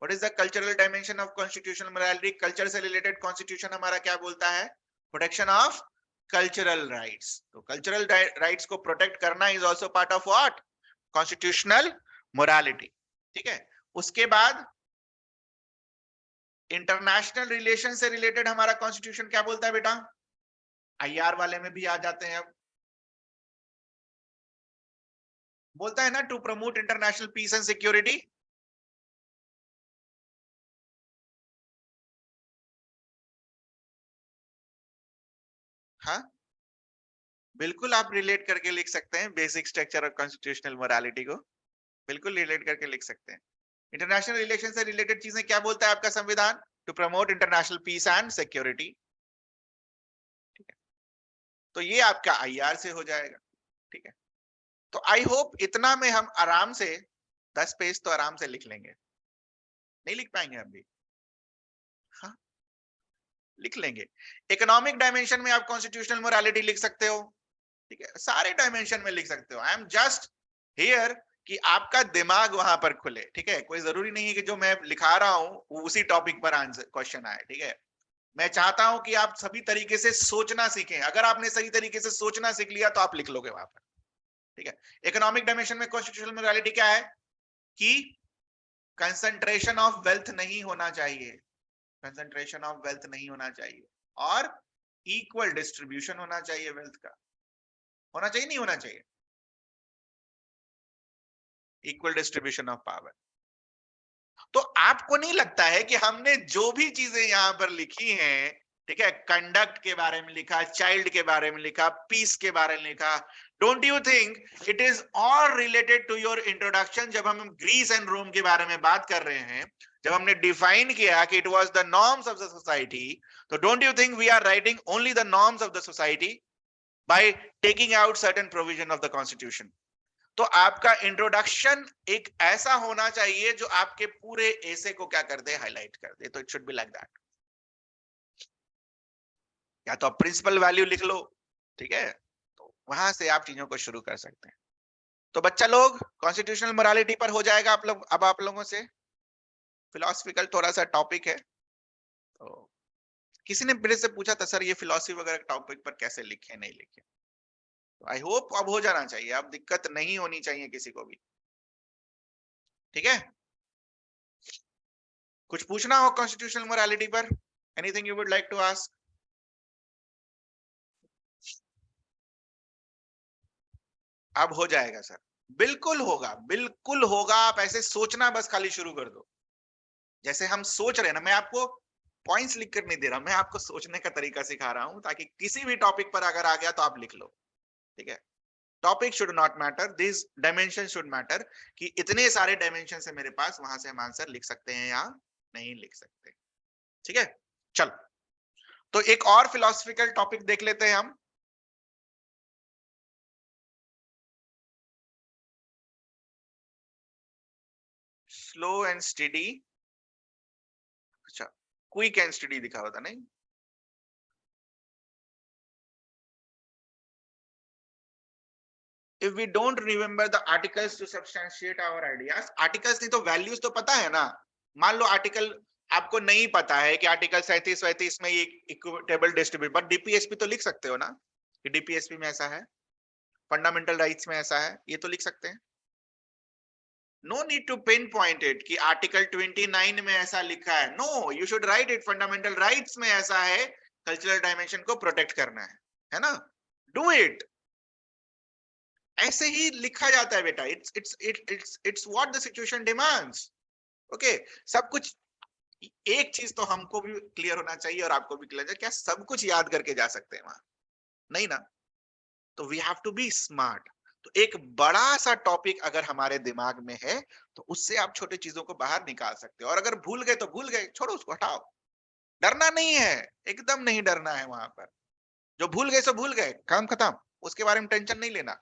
What is the cultural dimension of constitutional morality? Culture से रिलेटेड कॉन्स्टिट्यूशन हमारा क्या बोलता है? Protection of cultural rights. तो कल्चरल राइट्स को प्रोटेक्ट करना is also part of what? Constitutional morality, ठीक है? उसके बाद इंटरनेशनल रिलेशन से रिलेटेड हमारा कॉन्स्टिट्यूशन क्या बोलता है बेटा? आईआर वाले में भी आ जाते हैं अब। बोलता है ना, to promote international peace and security. हाँ, बिल्कुल आप रिलेट करके लिख सकते हैं basic structure of constitutional morality को, बिल्कुल रिलेट करके लिख सकते हैं। इंटरनेशनल रिलेशन से रिलेटेड चीजें क्या बोलता है आपका संविधान? To promote international peace and security, ठीक है? तो ये आपका आईआर से हो जाएगा, ठीक है? तो आई होप इतना में हम आराम से 10 पेज तो आराम से लिख लेंगे। नहीं लिख पाएंगे हम भी? हाँ, लिख लेंगे। इकोनॉमिक डायमेंशन में आप कॉन्स्टिट्यूशनल मोरालिटी लिख सकते हो, ठीक है? सारे डायमेंशन में लिख सकते हो। आई एम जस्ट हियर कि आपका दिमाग वहां पर खुले, ठीक है। कोई जरूरी नहीं है कि जो मैं लिखा रहा हूं उसी टॉपिक पर आंसर क्वेश्चन आए, ठीक है। मैं चाहता हूं कि आप सभी तरीके से सोचना सीखें। अगर आपने सही तरीके से सोचना सीख लिया तो आप लिख लोगे वहां पर, ठीक है। इकोनॉमिक डायमेंशन में कॉन्स्टिट्यूशनल मोरालिटी क्या है कि कंसंट्रेशन ऑफ वेल्थ नहीं होना चाहिए, कंसंट्रेशन ऑफ वेल्थ नहीं होना चाहिए, और इक्वल डिस्ट्रीब्यूशन होना चाहिए वेल्थ का। होना चाहिए, नहीं होना चाहिए? Equal distribution of power. तो आपको नहीं लगता है कि हमने जो भी चीजें यहां पर लिखी हैं, ठीक है, कंडक्ट के बारे में लिखा, चाइल्ड के बारे में लिखा, पीस के बारे में लिखा, don't you think it is all related to your introduction? जब हम ग्रीस एंड रोम के बारे में बात कर रहे हैं, जब हमने डिफाइन किया कि it was the norms of the society, तो don't you think we are writing only the norms of the society by taking out certain provision of the constitution? तो आपका इंट्रोडक्शन एक ऐसा होना चाहिए जो आपके पूरे एसे को क्या कर दे, हाईलाइट कर दे। तो it should be like that. या तो आप प्रिंसिपल वैल्यू लिख लो, ठीक है, तो वहां से आप चीजों को शुरू कर सकते हैं। तो बच्चा लोग, कॉन्स्टिट्यूशनल मोरालिटी पर हो जाएगा आप लोग, अब आप लोगों से फिलोसफिकल थोड़ा सा टॉपिक है। तो किसी ने मेरे से पूछा था, सर ये फिलोसफी वगैरह टॉपिक पर कैसे लिखे, नहीं लिखे? तो आई होप अब हो जाना चाहिए, अब दिक्कत नहीं होनी चाहिए किसी को भी, ठीक है। कुछ पूछना हो कॉन्स्टिट्यूशनल मोरालिटी पर? Anything you would like to ask? अब हो जाएगा सर, बिल्कुल होगा, बिल्कुल होगा। आप ऐसे सोचना बस खाली शुरू कर दो। जैसे हम सोच रहे हैं ना, मैं आपको पॉइंट्स लिख कर नहीं दे रहा, मैं आपको सोचने का तरीका सिखा रहा हूं, ताकि किसी भी टॉपिक पर अगर आ गया तो आप लिख लो, ठीक है। Topic should not matter, this dimension should matter, कि इतने सारे डायमेंशन है मेरे पास, वहां से हम आंसर लिख सकते हैं या नहीं लिख सकते, ठीक है। चलो, तो एक और फिलोसफिकल टॉपिक देख लेते हैं हम। स्लो एंड स्टडी, अच्छा, क्विक एंड स्टडी दिखा होता नहीं? if we don't remember the articles to substantiate our ideas, articles नहीं तो वैल्यूज तो पता है ना। मान लो आर्टिकल आपको नहीं पता है कि आर्टिकल 37-37 में ये इक्विटेबल डिस्ट्रीब्यूट, बट डीपीएसपी तो लिख सकते हो ना कि डीपीएसपी में ऐसा है, फंडामेंटल राइट्स में ऐसा है, ये तो लिख सकते हैं। No need to pinpoint it कि आर्टिकल 29 में ऐसा लिखा है, no, you should write it fundamental rights में ऐसा है, कल्चरल डायमेंशन को प्रोटेक्ट करना है ना, डू इट। ऐसे ही लिखा जाता है बेटा, it's what the situation demands, okay. सब कुछ, एक चीज तो हमको भी क्लियर होना चाहिए और आपको भी क्लियर है, क्या सब कुछ याद करके जा सकते हैं वहां? नहीं ना। तो we have to be smart. तो एक बड़ा सा टॉपिक अगर हमारे दिमाग में है तो उससे आप छोटी चीजों को बाहर निकाल सकते हो, और अगर भूल गए तो भूल गए, छोड़ो उसको, हटाओ। डरना नहीं है, एकदम नहीं डरना है वहां पर। जो भूल गए सो भूल गए, काम खत्म, उसके बारे में टेंशन नहीं लेना,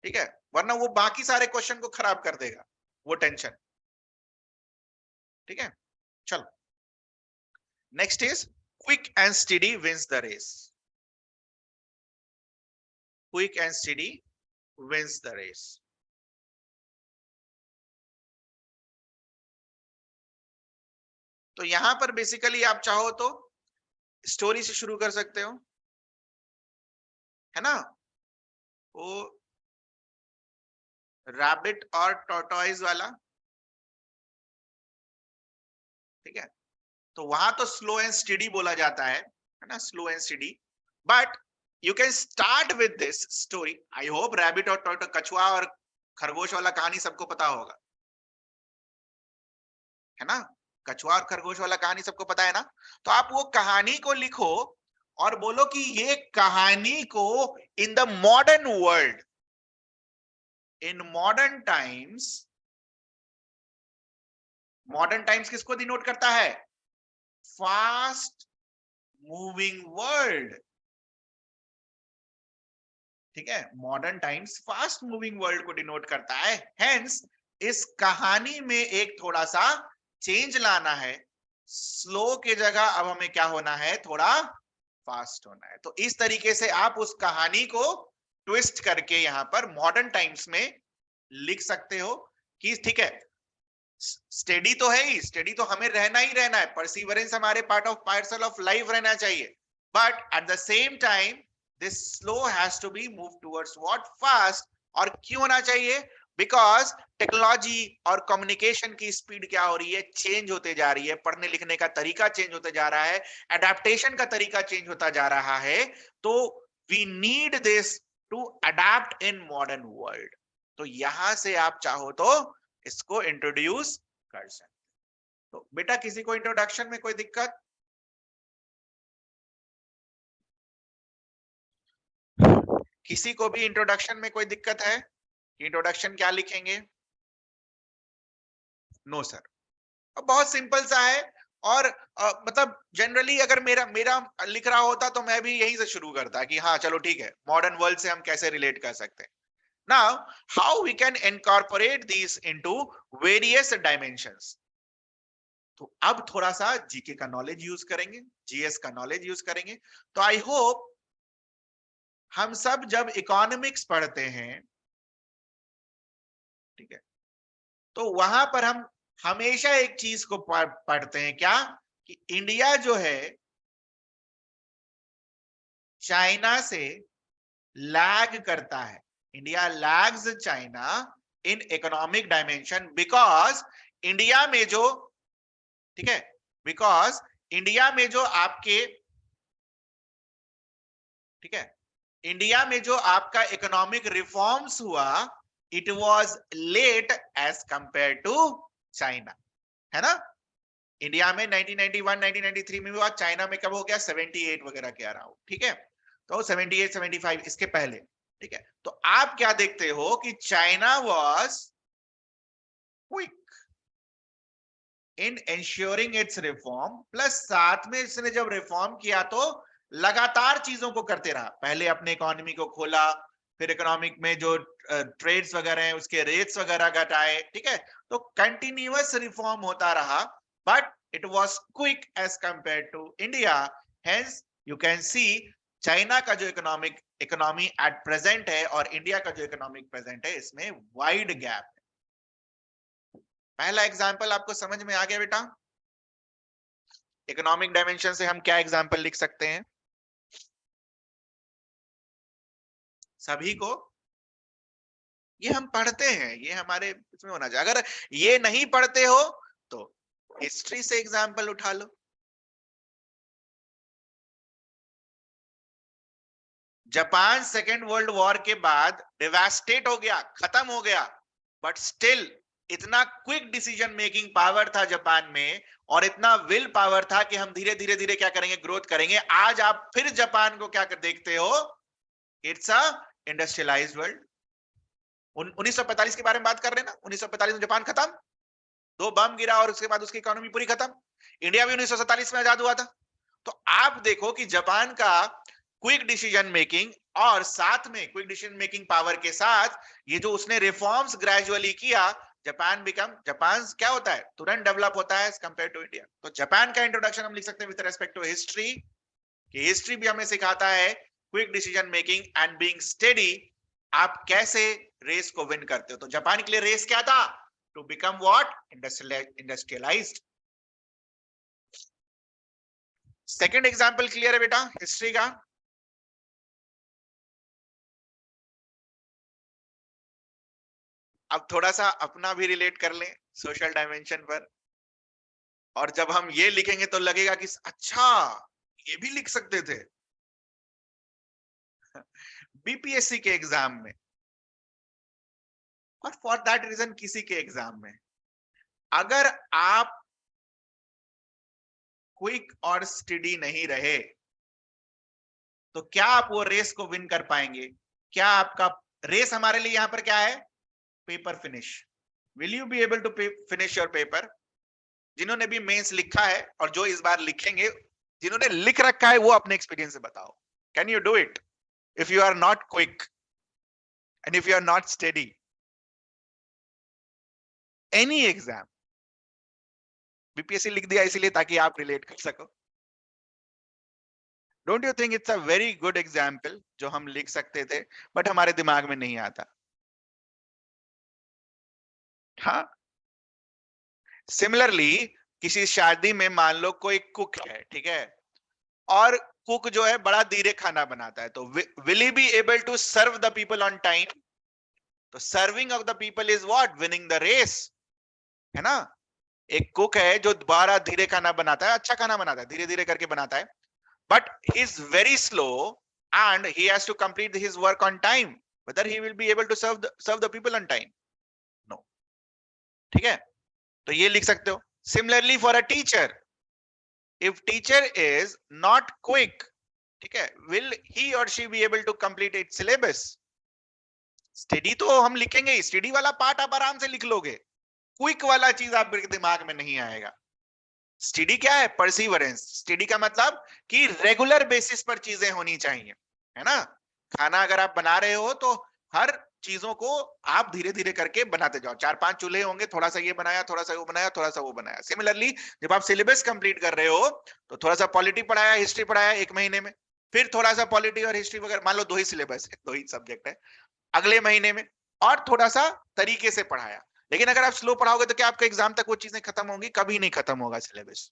ठीक है। वरना वो बाकी सारे क्वेश्चन को खराब कर देगा, वो टेंशन, ठीक है। चलो, next is quick and steady wins the race. Quick and steady wins the race. तो यहां पर बेसिकली आप चाहो तो स्टोरी से शुरू कर सकते हो, है ना। वो रैबिट और टॉर्टोइज वाला, ठीक है। तो वहां तो स्लो एंड स्टडी बोला जाता है ना, slow and study. But you can start with this story. I hope rabbit और टॉर्टो, कछुआ और खरगोश वाला कहानी सबको पता होगा, है ना। कछुआ और खरगोश वाला कहानी सबको पता है ना। तो आप वो कहानी को लिखो और बोलो कि ये कहानी को in the modern world, in modern times किसको डिनोट करता है? फास्ट मूविंग वर्ल्ड, ठीक है। Modern times fast moving world को डिनोट करता है। हेंस इस कहानी में एक थोड़ा सा चेंज लाना है, स्लो के जगह अब हमें क्या होना है, थोड़ा फास्ट होना है। तो इस तरीके से आप उस कहानी को ट्विस्ट करके यहां पर मॉडर्न टाइम्स में लिख सकते हो कि ठीक है, स्टेडी तो है ही, स्टेडी तो हमें रहना ही रहना है, परसिवरेंस हमारे पार्सल ऑफ लाइफ रहना चाहिए, but at the same time this slow has to be move towards what fast. और क्यों होना चाहिए? बिकॉज टेक्नोलॉजी और कम्युनिकेशन की स्पीड क्या हो रही है, चेंज होते जा रही है, पढ़ने लिखने का तरीका चेंज होते जा रहा है, एडेप्टेशन का तरीका चेंज होता जा रहा है, तो we need this to adapt in modern world. तो यहां से आप चाहो तो इसको इंट्रोड्यूस कर सकते। तो बेटा किसी को इंट्रोडक्शन में कोई दिक्कत? किसी को भी इंट्रोडक्शन में कोई दिक्कत है? इंट्रोडक्शन क्या लिखेंगे? No sir. बहुत सिंपल सा है। और मतलब जनरली अगर मेरा मेरा लिख रहा होता तो मैं भी यहीं से शुरू करता कि हाँ चलो ठीक है, मॉडर्न वर्ल्ड से हम कैसे रिलेट कर सकते हैं। Now how we can incorporate this into various dimensions. तो अब थोड़ा सा जीके का नॉलेज यूज करेंगे, जीएस का नॉलेज यूज करेंगे। तो आई होप हम सब जब इकोनॉमिक्स पढ़ते हैं, ठीक है, तो वहां पर हम हमेशा एक चीज को पढ़ते हैं, क्या? कि इंडिया जो है चाइना से लैग करता है। India lags China in economic dimension because India में जो, ठीक है, बिकॉज इंडिया में जो आपके, ठीक है, इंडिया में जो आपका इकोनॉमिक रिफॉर्म्स हुआ, it was late as compare to China, है ना? इंडिया में 1991 1993 में हुआ, चाइना में कब हो गया? 78 वगैरह के अराउंड, ठीक है। तो 78 75 इसके पहले, ठीक है। तो आप क्या देखते हो कि China was quick in ensuring it's reform, plus साथ में इसने जब रिफॉर्म किया तो लगातार चीजों को करते रहा। पहले अपने इकोनॉमी को खोला, फिर इकोनॉमिक में जो ट्रेड्स वगैरह हैं उसके रेट्स वगैरह घटाए, ठीक है। तो कंटिन्यूअस रिफॉर्म होता रहा, but it was quick as compare to India. Hence you can see China का जो इकोनॉमी एट प्रेजेंट है और इंडिया का जो इकोनॉमिक प्रेजेंट है, इसमें वाइड गैप है। पहला एग्जाम्पल आपको समझ में आ गया बेटा? इकोनॉमिक डायमेंशन से हम क्या एग्जाम्पल लिख सकते हैं सभी को? ये हम पढ़ते हैं, ये हमारे इसमें होना चाहिए। अगर ये नहीं पढ़ते हो तो हिस्ट्री से एग्जाम्पल उठा लो। जापान सेकेंड वर्ल्ड वॉर के बाद डिवास्टेट हो गया, खत्म हो गया, बट स्टिल इतना क्विक डिसीजन मेकिंग पावर था जापान में, और इतना विल पावर था कि हम धीरे धीरे धीरे क्या करेंगे, ग्रोथ करेंगे। आज आप फिर जापान को क्या देखते हो? It's a industrialised world. 1945 के बारे में बात कर रहे हैं ना, 1945 में जापान खत्म, 2 बम गिरा और उसके बाद उसकी इकोनॉमी पूरी खत्म। इंडिया भी 1947 में आजाद हुआ था। तो आप देखो कि जापान का क्विक डिसीजन मेकिंग और साथ में क्विक डिसीजन मेकिंग पावर के साथ ये जो उसने रिफॉर्म्स ग्रेजुअली किया, जापान क्या होता है, तुरंत डेवलप होता है एज कंपेयर टू इंडिया। तो जापान का इंट्रोडक्शन हम लिख सकते हैं विद रेस्पेक्ट टू हिस्ट्री, कि हिस्ट्री भी हमें सिखाता है quick decision making and being steady. आप कैसे रेस को विन करते हो? तो जापान के लिए रेस क्या था? To become what? Industrialized. Second example clear है बेटा हिस्ट्री का? अब थोड़ा सा अपना भी रिलेट कर लें सोशल डायमेंशन पर। और जब हम ये लिखेंगे तो लगेगा कि अच्छा, ये भी लिख सकते थे। बीपीएससी के एग्जाम में, और फॉर दैट रीजन किसी के एग्जाम में, अगर आप क्विक और स्टडी नहीं रहे तो क्या आप वो रेस को विन कर पाएंगे? क्या आपका रेस हमारे लिए यहां पर क्या है? Paper finish. Will you be able to finish your paper? जिन्होंने भी मेंस लिखा है और जो इस बार लिखेंगे, जिन्होंने लिख रखा है वो अपने एक्सपीरियंस से बताओ, can you do it if you are not quick and if you are not steady? Any exam, BPSC लिख दिया इसीलिए ताकि आप रिलेट कर सको। Don't you think it's a very good example जो हम लिख सकते थे बट हमारे दिमाग में नहीं आता? हाँ, सिमिलरली किसी शादी में मान लो कोई कुक है, ठीक है, और कुक जो है बड़ा धीरे खाना बनाता है, तो will he be able to serve the people on time? तो serving of the people is what? Winning the race, है ना? एक कुक है जो बड़ा धीरे खाना बनाता है, अच्छा खाना बनाता है, धीरे धीरे करके बनाता है, but he is very slow and he has to complete his work on time. Whether he will be able to serve the people on time? No. ठीक है, तो ये लिख सकते हो. Similarly for a teacher, if teacher is not quick, ठीक है, will he or she be able to complete its syllabus? Study तो हम लिखेंगे ही, स्टडी वाला पार्ट आप आराम से लिख लोगे, क्विक वाला चीज आपके दिमाग में नहीं आएगा. स्टडी क्या है? परसिवरेंस. स्टडी का मतलब कि रेगुलर बेसिस पर चीजें होनी चाहिए, है ना? खाना अगर आप बना रहे हो तो हर चीजों को आप धीरे धीरे करके बनाते जाओ. 4-5 चूल्हे होंगे, थोड़ा सा ये बनाया, थोड़ा सा वो बनाया, थोड़ा सा वो बनाया. सिमिलरली जब आप सिलेबस कंप्लीट कर रहे हो तो थोड़ा सा पॉलिटी पढ़ाया, हिस्ट्री पढ़ाया 1 महीने में, फिर थोड़ा सा पॉलिटी और हिस्ट्री वगैरह, मान लो 2 ही सिलेबस है, 2 ही सब्जेक्ट है, अगले महीने में और थोड़ा सा तरीके से पढ़ाया. लेकिन अगर आप स्लो पढ़ाओगे तो क्या आपका एग्जाम तक वो चीजें खत्म होंगी? कभी नहीं खत्म होगा सिलेबस.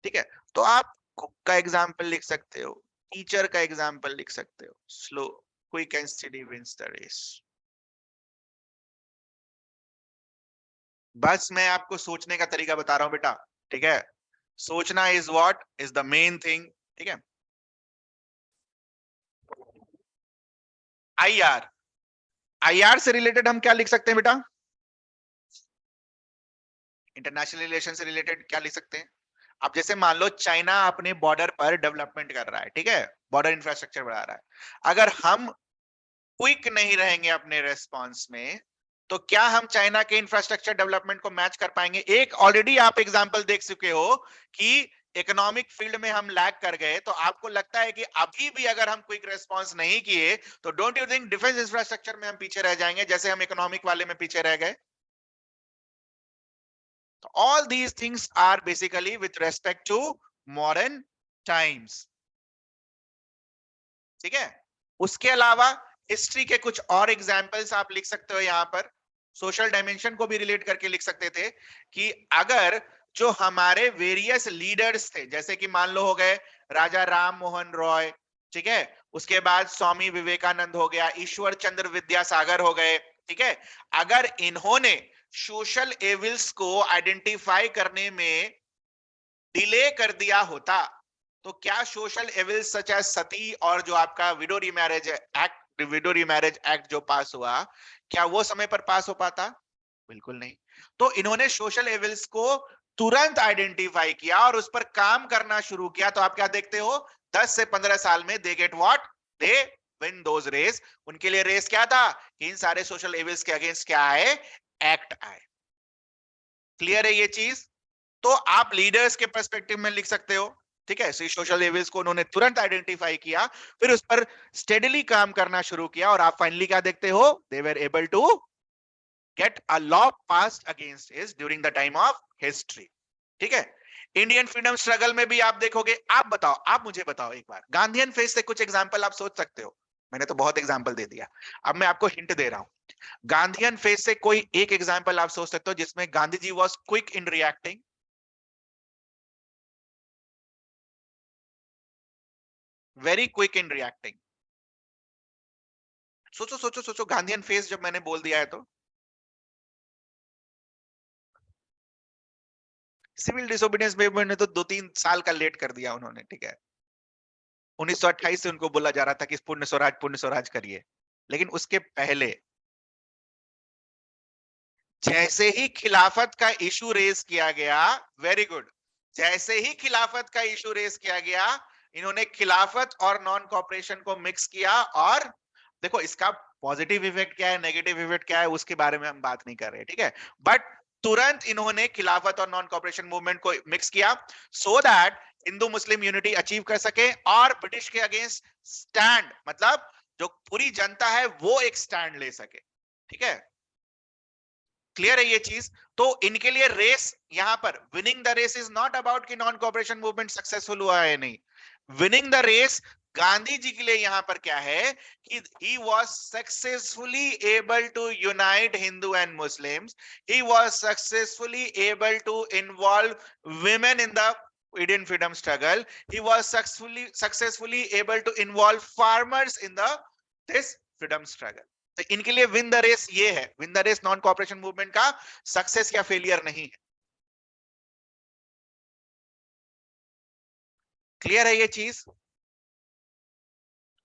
ठीक है, तो आप कुक का एग्जाम्पल लिख सकते हो, टीचर का एग्जाम्पल लिख सकते हो. Slow, quick and steady wins the race. बस मैं आपको सोचने का तरीका बता रहा हूं बेटा, ठीक है? सोचना is what is the main thing. ठीक है, आईआर, आईआर से रिलेटेड हम क्या लिख सकते हैं बेटा? इंटरनेशनल रिलेशन से रिलेटेड क्या लिख सकते हैं? अब जैसे मान लो चाइना अपने बॉर्डर पर डेवलपमेंट कर रहा है, ठीक है, बॉर्डर इंफ्रास्ट्रक्चर बढ़ा रहा है. अगर हम क्विक नहीं रहेंगे अपने रेस्पॉन्स में, तो क्या हम चाइना के इंफ्रास्ट्रक्चर डेवलपमेंट को मैच कर पाएंगे? एक ऑलरेडी आप एग्जांपल देख चुके हो कि इकोनॉमिक फील्ड में हम लैग कर गए, तो आपको लगता है कि अभी भी अगर हम क्विक रेस्पॉन्स नहीं किए तो don't you think defence infrastructure में हम पीछे रह जाएंगे जैसे हम इकोनॉमिक वाले में पीछे रह गए? तो all these things are basically with respect to modern times. ठीक है, उसके अलावा हिस्ट्री के कुछ और एग्जाम्पल्स आप लिख सकते हो यहां पर. सोशल डायमेंशन को भी रिलेट करके लिख सकते थे कि अगर जो हमारे वेरियस लीडर्स थे, जैसे कि मान लो हो गए राजा राम मोहन रॉय, ठीक है, उसके बाद स्वामी विवेकानंद हो गया, ईश्वर चंद्र विद्यासागर हो गए, ठीक है, अगर इन्होंने सोशल एविल्स को आइडेंटिफाई करने में डिले कर दिया होता, तो क्या सोशल एविल्स सच एज सती और जो आपका window remarriage act, window remarriage act जो पास हुआ, क्या वो समय पर पास हो पाता? बिल्कुल नहीं. तो इन्होंने सोशल एविल्स को तुरंत आइडेंटिफाई किया और उस पर काम करना शुरू किया. तो आप क्या देखते हो? 10 से 15 साल में they get what? They win those race. उनके लिए रेस क्या था? कि इन सारे सोशल एविल्स के अगेंस्ट क्या आए? एक्ट आए. क्लियर है ये चीज? तो आप लीडर्स के पर्सपेक्टिव में लिख सकते हो. ठीक है, सोशल एविल्स को उन्होंने तुरंत आइडेंटिफाई किया, फिर उस पर स्टेडली काम करना शुरू किया और आप फाइनली क्या देखते हो? They were able to get a law passed against his during the time of history. ठीक है, इंडियन फ्रीडम स्ट्रगल में भी आप देखोगे. आप बताओ, आप मुझे बताओ एक बार, गांधीयन फेज से कुछ एग्जांपल आप सोच सकते हो? मैंने तो बहुत एग्जांपल दे दिया, अब मैं आपको हिंट दे रहा हूं. गांधीयन फेज से कोई एक एग्जांपल आप सोच सकते हो जिसमें Gandhi ji was quick in reacting? Very quick in reacting. सोचो सोचो सोचो, गांधीयन फेज जब मैंने बोल दिया है तो सिविल डिसोबीडियंस मूवमेंट ने तो 2-3 साल का लेट कर दिया उन्होंने. ठीक है, 1928 से उनको बोला जा रहा था कि पुण्य स्वराज करिए, लेकिन उसके पहले जैसे ही खिलाफत का इशू रेज किया गया, वेरी गुड, जैसे ही खिलाफत का इशू रेज किया गया, इन्होंने खिलाफत और नॉन कॉपरेशन को मिक्स किया. और देखो इसका पॉजिटिव इफेक्ट क्या है, नेगेटिव इफेक्ट क्या है, उसके बारे में हम बात नहीं कर रहे, ठीक है, बट तुरंत इन्होंने खिलाफत और नॉन कॉपरेशन मूवमेंट को मिक्स किया so that Hindu Muslim unity achieve कर सके और ब्रिटिश के अगेंस्ट स्टैंड, मतलब जो पूरी जनता है वो एक स्टैंड ले सके. ठीक है, क्लियर है ये चीज? तो इनके लिए रेस यहां पर winning the race is not about कि नॉन कॉपरेशन मूवमेंट सक्सेसफुल हुआ है नहीं. Winning the race Gandhi ji के लिए यहां पर क्या है कि he was successfully able to unite Hindu and Muslims. He was successfully able to involve women in the Indian freedom struggle. He was successfully able to involve farmers in the this freedom struggle. तो इनके लिए win the race ये है, win the race non cooperation movement का success या failure नहीं है। Clear है ये चीज?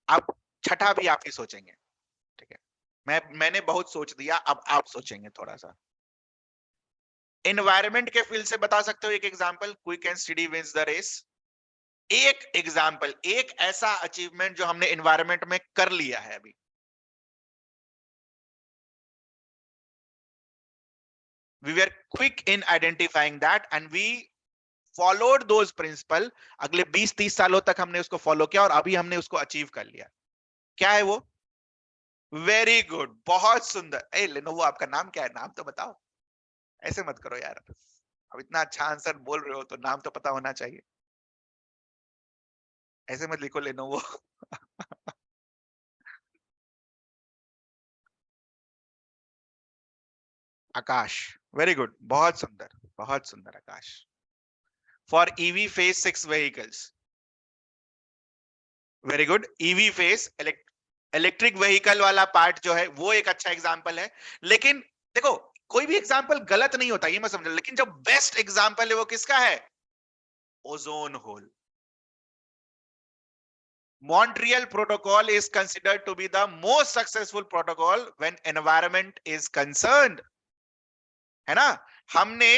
अब छठा भी आप ही सोचेंगे, ठीक है? मैंने बहुत सोच दिया, अब आप सोचेंगे थोड़ा सा। एनवायरमेंट के फील्ड से बता सकते हो एक example, quick and steady wins the race. एक एग्जांपल, एक ऐसा अचीवमेंट जो हमने एनवायरमेंट में कर लिया है अभी। We were quick in identifying that and we followed those principle। अगले 20-30 सालों तक हमने उसको फॉलो किया और अभी हमने उसको अचीव कर लिया। क्या है वो? वेरी गुड, बहुत सुंदर। ए लेनोवो, आपका नाम क्या है? नाम तो बताओ, ऐसे मत करो यार। अब इतना अच्छा आंसर बोल रहे हो तो नाम तो पता होना चाहिए, ऐसे मत लिखो लेनोवो। आकाश, वेरी गुड, बहुत सुंदर, बहुत सुंदर Akash. For EV phase 6 vehicles, very good. EV phase electric vehicle वाला पार्ट जो है वो एक अच्छा एग्जांपल है। लेकिन देखो, कोई भी एग्जांपल गलत नहीं होता, ये मैं समझ, लेकिन जो बेस्ट एग्जांपल है वो किसका है? Ozone hole. Montreal Protocol is considered to be the most successful protocol when environment is concerned, है ना? हमने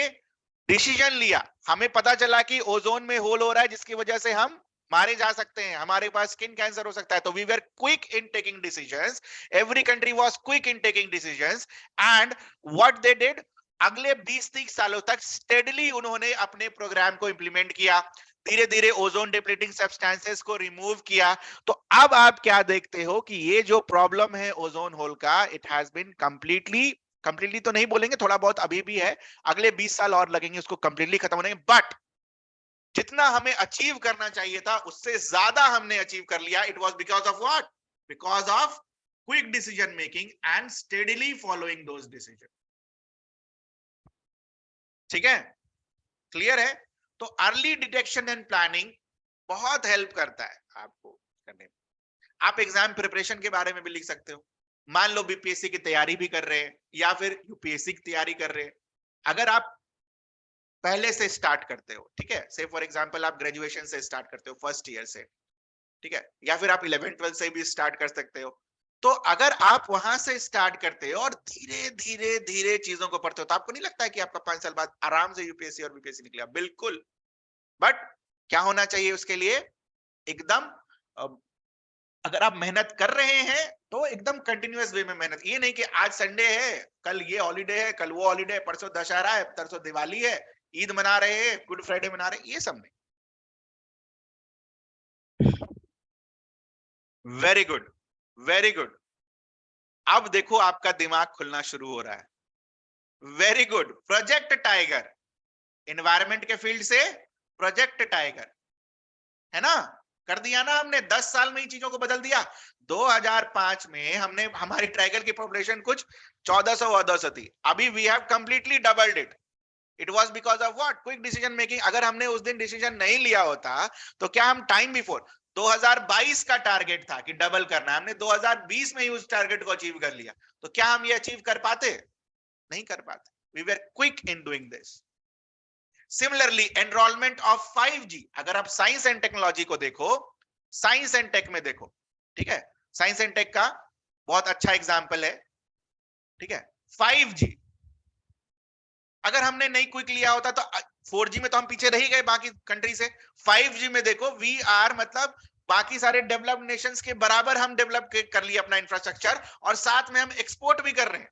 डिसीजन लिया, हमें पता चला कि ओजोन में होल हो रहा है जिसकी वजह से हम मारे जा सकते हैं, हमारे पास स्किन कैंसर हो सकता है, तो we were quick in taking decisions. Every country was quick in taking decisions and what they did, अगले 20-30 सालों तक स्टेडली उन्होंने अपने प्रोग्राम को इंप्लीमेंट किया, धीरे धीरे ओजोन डिप्लीटिंग सब्सटेंसेस को रिमूव किया। तो अब आप क्या देखते हो कि ये जो प्रॉब्लम है ओजोन होल का, इट हैज बीन कंप्लीटली तो नहीं बोलेंगे, थोड़ा बहुत अभी भी है, अगले 20 साल और लगेंगे उसको कंप्लीटली खत्म होने, बट जितना हमें अचीव करना चाहिए था उससे ज्यादा हमने अचीव कर लिया। It was because of what? Because of quick decision making and steadily following those decision. ठीक है, क्लियर है? तो अर्ली डिटेक्शन एंड प्लानिंग बहुत हेल्प करता है आपको करने में। आप एग्जाम प्रिपरेशन के बारे में भी लिख सकते हो। मान लो बीपीएससी की तैयारी भी कर रहे हैं या फिर यूपीएससी की तैयारी कर रहे हैं, अगर आप पहले से स्टार्ट करते हो, ठीक है, से फॉर एग्जांपल आप ग्रेजुएशन से स्टार्ट करते हो, फर्स्ट ईयर से, ठीक है, या फिर आप 11th-12th से भी स्टार्ट कर सकते हो, तो अगर आप वहां से स्टार्ट करते हो और धीरे धीरे धीरे चीजों को पढ़ते हो, तो आपको नहीं लगता है कि आपका 5 साल बाद आराम से यूपीएससी और बीपीएससी निकलेगा? बिल्कुल। बट क्या होना चाहिए उसके लिए? एकदम अगर आप मेहनत कर रहे हैं तो एकदम कंटिन्यूअस वे में मेहनत, ये नहीं कि आज संडे है, कल ये हॉलीडे है, कल वो हॉलीडे है, परसों दशहरा है, परसों दिवाली है, ईद मना रहे हैं, गुड फ्राइडे मना रहे हैं, ये सब नहीं। Very good, very good. अब देखो आपका दिमाग खुलना शुरू हो रहा है। Very good, project tiger, environment के फील्ड से प्रोजेक्ट टाइगर, है ना? कर दिया ना हमने, 10 साल में ही चीजों को बदल दिया। 2005 में हमने, हमारी टाइगर की पॉपुलेशन कुछ 1400-1500 थी, अभी we have completely doubled it. It was because of what? Quick decision making. अगर हमने उस दिन डिसीजन नहीं लिया होता तो क्या हम टाइम बिफोर 2022 का टारगेट था कि डबल करना है, हमने 2020 में ही उस टारगेट को अचीव कर लिया, तो क्या हम ये अचीव कर पाते? नहीं कर पाते। We were quick in doing this. Similarly enrolment of 5G, अगर आप साइंस एंड टेक्नोलॉजी को देखो, साइंस एंड टेक में देखो, ठीक है, साइंस एंड टेक का बहुत अच्छा एग्जांपल है, ठीक है। 5G अगर हमने नहीं क्विक लिया होता तो 4G में तो हम पीछे रह ही गए बाकी कंट्री से। 5G में देखो वी आर, मतलब बाकी सारे डेवलप्ड नेशंस के बराबर हम डेवलप कर लिया अपना इंफ्रास्ट्रक्चर, और साथ में हम एक्सपोर्ट भी कर रहे हैं।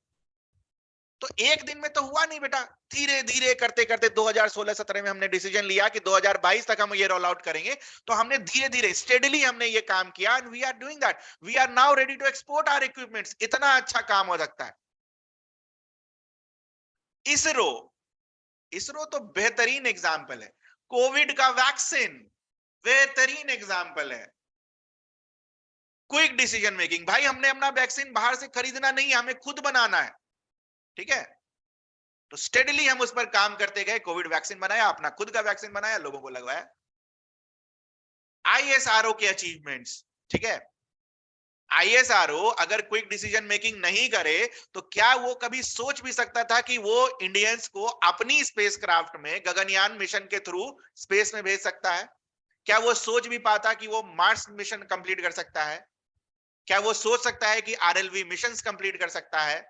तो एक दिन में तो हुआ नहीं बेटा, धीरे धीरे करते करते 2016-17 में हमने डिसीजन लिया कि 2022 तक हम ये रोल आउट करेंगे, तो हमने धीरे धीरे स्टेडीली हमने ये काम किया and we are doing that. We are now ready to export our equipments. इतना अच्छा काम हो सकता है। इसरो, इसरो तो बेहतरीन एग्जाम्पल है। कोविड का वैक्सीन बेहतरीन एग्जाम्पल है। क्विक डिसीजन मेकिंग, भाई हमने अपना वैक्सीन बाहर से खरीदना नहीं है, हमें खुद बनाना है, ठीक है। तो स्टेडली हम उस पर काम करते गए, कोविड वैक्सीन बनाया, अपना खुद का वैक्सीन बनाया, लोगों को लगवाया। आईएसआरओ के अचीवमेंट्स, ठीक है। आईएसआरओ अगर क्विक डिसीजन मेकिंग नहीं करे तो क्या वो कभी सोच भी सकता था कि वो इंडियंस को अपनी स्पेसक्राफ्ट में गगनयान मिशन के थ्रू स्पेस में भेज सकता है? क्या वो सोच भी पाता कि वो मार्स मिशन कंप्लीट कर सकता है? क्या वो सोच सकता है कि आरएलवी मिशंस कंप्लीट कर सकता है?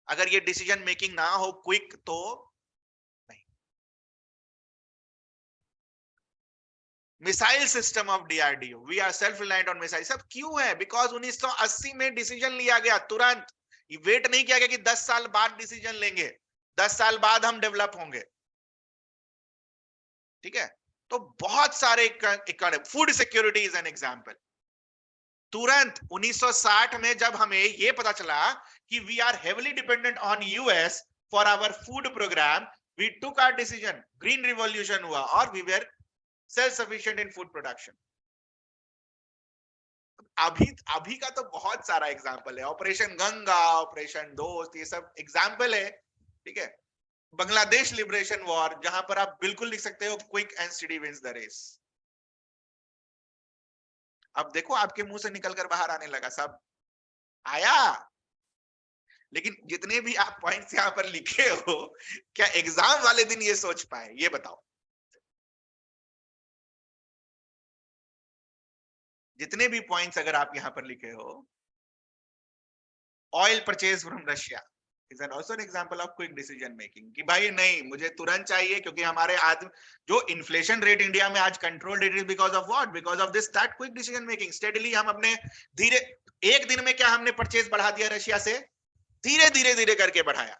अगर ये डिसीजन मेकिंग ना हो क्विक तो नहीं। Missile system of DRDO, we are self reliant on missile. सब क्यों है? बिकॉज 1980 में डिसीजन लिया गया तुरंत, वेट नहीं किया गया कि 10 साल बाद डिसीजन लेंगे, 10 साल बाद हम डेवलप होंगे, ठीक है। तो बहुत सारे food security is an example. तुरंत 1960 में जब हमें यह पता चला कि we are heavily dependent on US for our food program, we took our decision, green revolution हुआ और we were self sufficient in food production. अभी अभी का तो बहुत सारा एग्जाम्पल है, ऑपरेशन गंगा, ऑपरेशन दोस्त, ये सब एग्जाम्पल है, ठीक है। बांग्लादेश लिबरेशन वॉर, जहां पर आप बिल्कुल लिख सकते हो quick and steady wins the race. अब देखो आपके मुंह से निकलकर बाहर आने लगा, सब आया, लेकिन जितने भी आप पॉइंट्स यहां पर लिखे हो, क्या एग्जाम वाले दिन ये सोच पाए? ये बताओ। जितने भी पॉइंट्स अगर आप यहां पर लिखे हो, oil purchase from Russia is an also an example of quick decision making, कि भाई नहीं मुझे तुरंत चाहिए, क्योंकि हमारे आज जो इन्फ्लेशन रेट इंडिया में आज control it is because of what? Because of this that quick decision making. Steadily हम अपने धीरे, एक दिन में क्या हमने परचेज बढ़ा दिया रशिया से? धीरे धीरे धीरे करके बढ़ाया,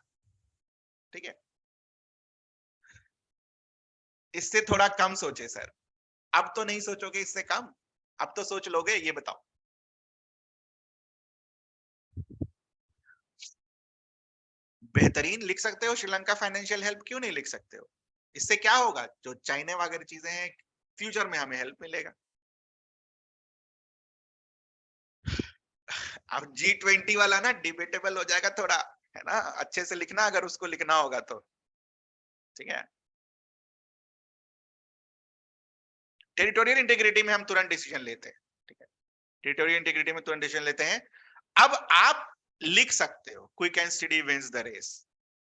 ठीक है। इससे थोड़ा कम सोचे सर, अब तो नहीं सोचोगे इससे कम? अब तो सोच लोगे? ये बताओ। बेहतरीन लिख सकते हो, श्रीलंका फाइनेंशियल हेल्प क्यों नहीं लिख सकते हो? इससे क्या होगा? जो चाइना वगैरह चीजें हैं, फ्यूचर में हमें हेल्प मिलेगा। अब G20 वाला ना डिबेटेबल हो जाएगा थोड़ा, है ना, अच्छे से लिखना अगर उसको लिखना होगा तो, ठीक है। टेरिटोरियल इंटीग्रिटी में हम तुरंत डिसीजन लेते हैं, ठीक है। टेरिटोरियल इंटीग्रिटी में तुरंत डिसीजन लेते हैं। अब आप लिख सकते हो quick and steady wins the race.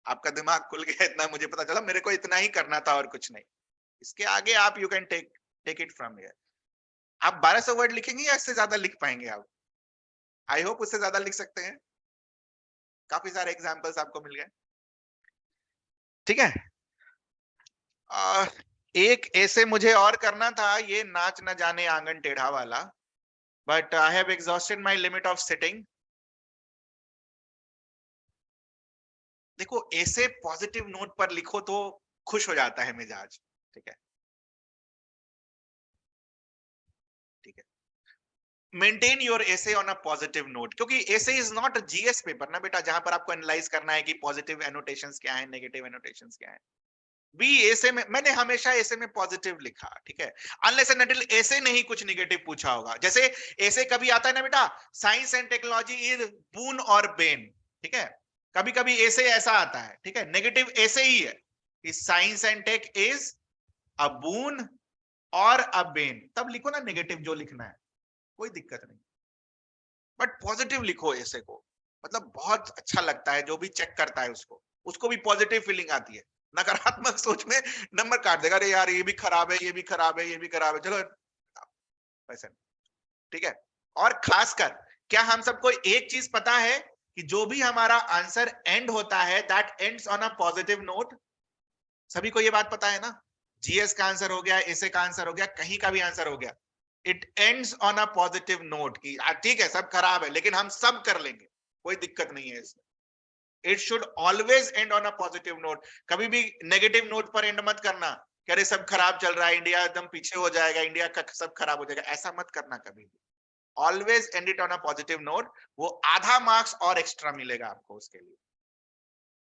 आपका दिमाग खुल गया, इतना मुझे पता चला, मेरे को इतना ही करना था और कुछ नहीं। इसके आगे आप you can take it from here. आप 1200 वर्ड लिखेंगे या इससे ज्यादा लिख पाएंगे आप? आई होप उससे ज्यादा लिख सकते हैं। काफी सारे एग्जांपल्स आपको मिल गए, ठीक है। आ, एक ऐसे मुझे और करना था, ये नाच न जाने आंगन टेढ़ा वाला, but I have exhausted my limit of sitting. देखो ऐसे पॉजिटिव नोट पर लिखो तो खुश हो जाता है मिजाज, ठीक है, ठीक है। Maintain your essay on a positive note, क्योंकि essay is not a GS paper ना बेटा, जहां पर आपको एनालाइज करना है कि पॉजिटिव एनोटेशंस क्या है, नेगेटिव एनोटेशंस क्या है। बी ऐसे में मैंने हमेशा ऐसे में पॉजिटिव लिखा, ठीक है, अनलेस एंड अनटिल ऐसे नहीं कुछ नेगेटिव पूछा होगा। जैसे ऐसे कभी आता है ना बेटा, साइंस एंड टेक्नोलॉजी इज बून और बेन, ठीक है। कभी कभी ऐसे ऐसा आता है, ठीक है, नेगेटिव ऐसे ही है कि science and tech is a boon or a Ben, तब लिखो ना नेगेटिव जो लिखना है, कोई दिक्कत नहीं। बट पॉजिटिव लिखो ऐसे को, मतलब बहुत अच्छा लगता है, जो भी चेक करता है उसको उसको भी पॉजिटिव फीलिंग आती है। नकारात्मक सोच में नंबर काट देगा, अरे यार ये भी खराब है, ये भी खराब है, ये भी खराब है, चलो ऐसा, ठीक है। और खासकर क्या हम सबको एक चीज पता है कि जो भी हमारा आंसर एंड होता है that ends on a positive note? सभी को ये बात पता है ना? जीएस का आंसर हो गया, एसए का आंसर हो गया, कहीं का भी आंसर हो गया, it ends on a positive note की ठीक है सब खराब है लेकिन हम सब कर लेंगे, कोई दिक्कत नहीं है इसमें। It should always and on a positive note. कभी भी नेगेटिव नोट पर एंड मत करना कि अरे सब खराब चल रहा है, इंडिया एकदम पीछे हो जाएगा, इंडिया का सब खराब हो जाएगा, ऐसा मत करना कभी भी। Always and it on a positive note, वो आधा मार्क्स और एक्स्ट्रा मिलेगा आपको उसके लिए,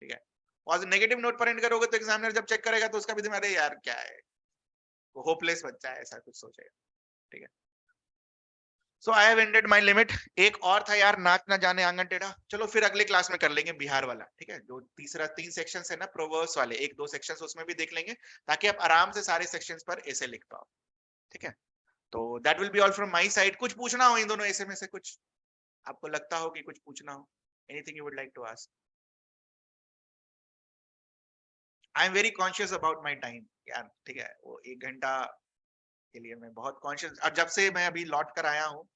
ठीक है। और नेगेटिव नोट पर एंड करोगे तो एग्जामिनर जब चेक करेगा तो उसका भी दिमाग, अरे यार क्या है, वो होपलेस बच्चा है, ऐसा कुछ सोचेगा, ठीक है। So I have ended my limit. एक और था यार, नाच ना जाने आंगन टेढ़ा, चलो फिर अगले क्लास में कर लेंगे बिहार वाला, ठीक है। जो तीसरा 3 सेक्शंस है ना प्रोवर्ब्स वाले, 1-2 सेक्शंस उसमें भी देख लेंगे, ताकि आप आराम से सारे सेक्शंस पर ऐसे लिख पाओ, ठीक है। तो that will be all from my side. कुछ पूछना हो इन दोनों ऐसे में से, कुछ आपको लगता हो कि कुछ पूछना हो, anything you would like to ask? I am very conscious about my time यार, ठीक है। वो 1 घंटा के लिए मैं बहुत कॉन्शियस, और जब से मैं अभी लौट कर आया हूँ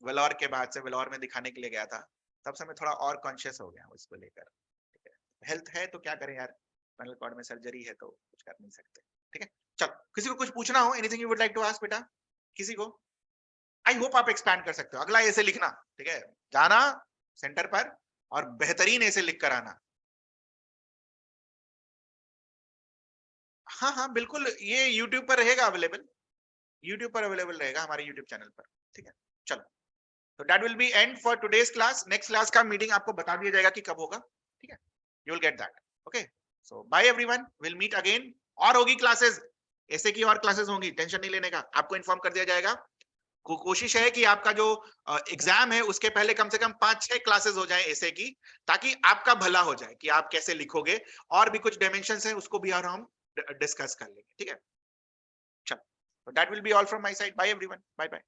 वेलोर के बाद से, वेलोर में दिखाने के लिए गया था, तब से मैं थोड़ा और कॉन्शियस हो गया हूँ इसको लेकर, ठीक है। हेल्थ है तो क्या करें यार, स्पाइनल कॉर्ड में सर्जरी है तो कुछ कर नहीं सकते, ठीक है। चल, किसी को कुछ पूछना हो, anything you would like to ask बेटा, किसी को? आई होप आप एक्सपैंड कर सकते हो। अगला ऐसे लिखना, ठीक है, जाना सेंटर पर और बेहतरीन ऐसे लिख कर आना। हाँ हाँ बिल्कुल, ये यूट्यूब पर रहेगा अवेलेबल, यूट्यूब पर अवेलेबल रहेगा हमारे यूट्यूब चैनल पर, ठीक है। चलो, तो that will be end for today's class. Next class का मीटिंग आपको बता दिया जाएगा कि कब होगा, ठीक है। You will get that, okay. So bye everyone, will meet again. और होगी क्लासेस, ऐसे की और क्लासेस होंगी, टेंशन नहीं लेने का, आपको इन्फॉर्म कर दिया जाएगा। कोशिश है कि आपका जो एग्जाम है उसके पहले कम से कम 5-6 क्लासेस हो जाए ऐसे की, ताकि आपका भला हो जाए कि आप कैसे लिखोगे। और भी कुछ डायमेंशंस है, उसको भी और हम डिस्कस कर लेंगे, ठीक है। चलो, that will be all from my side. Bye everyone, bye bye.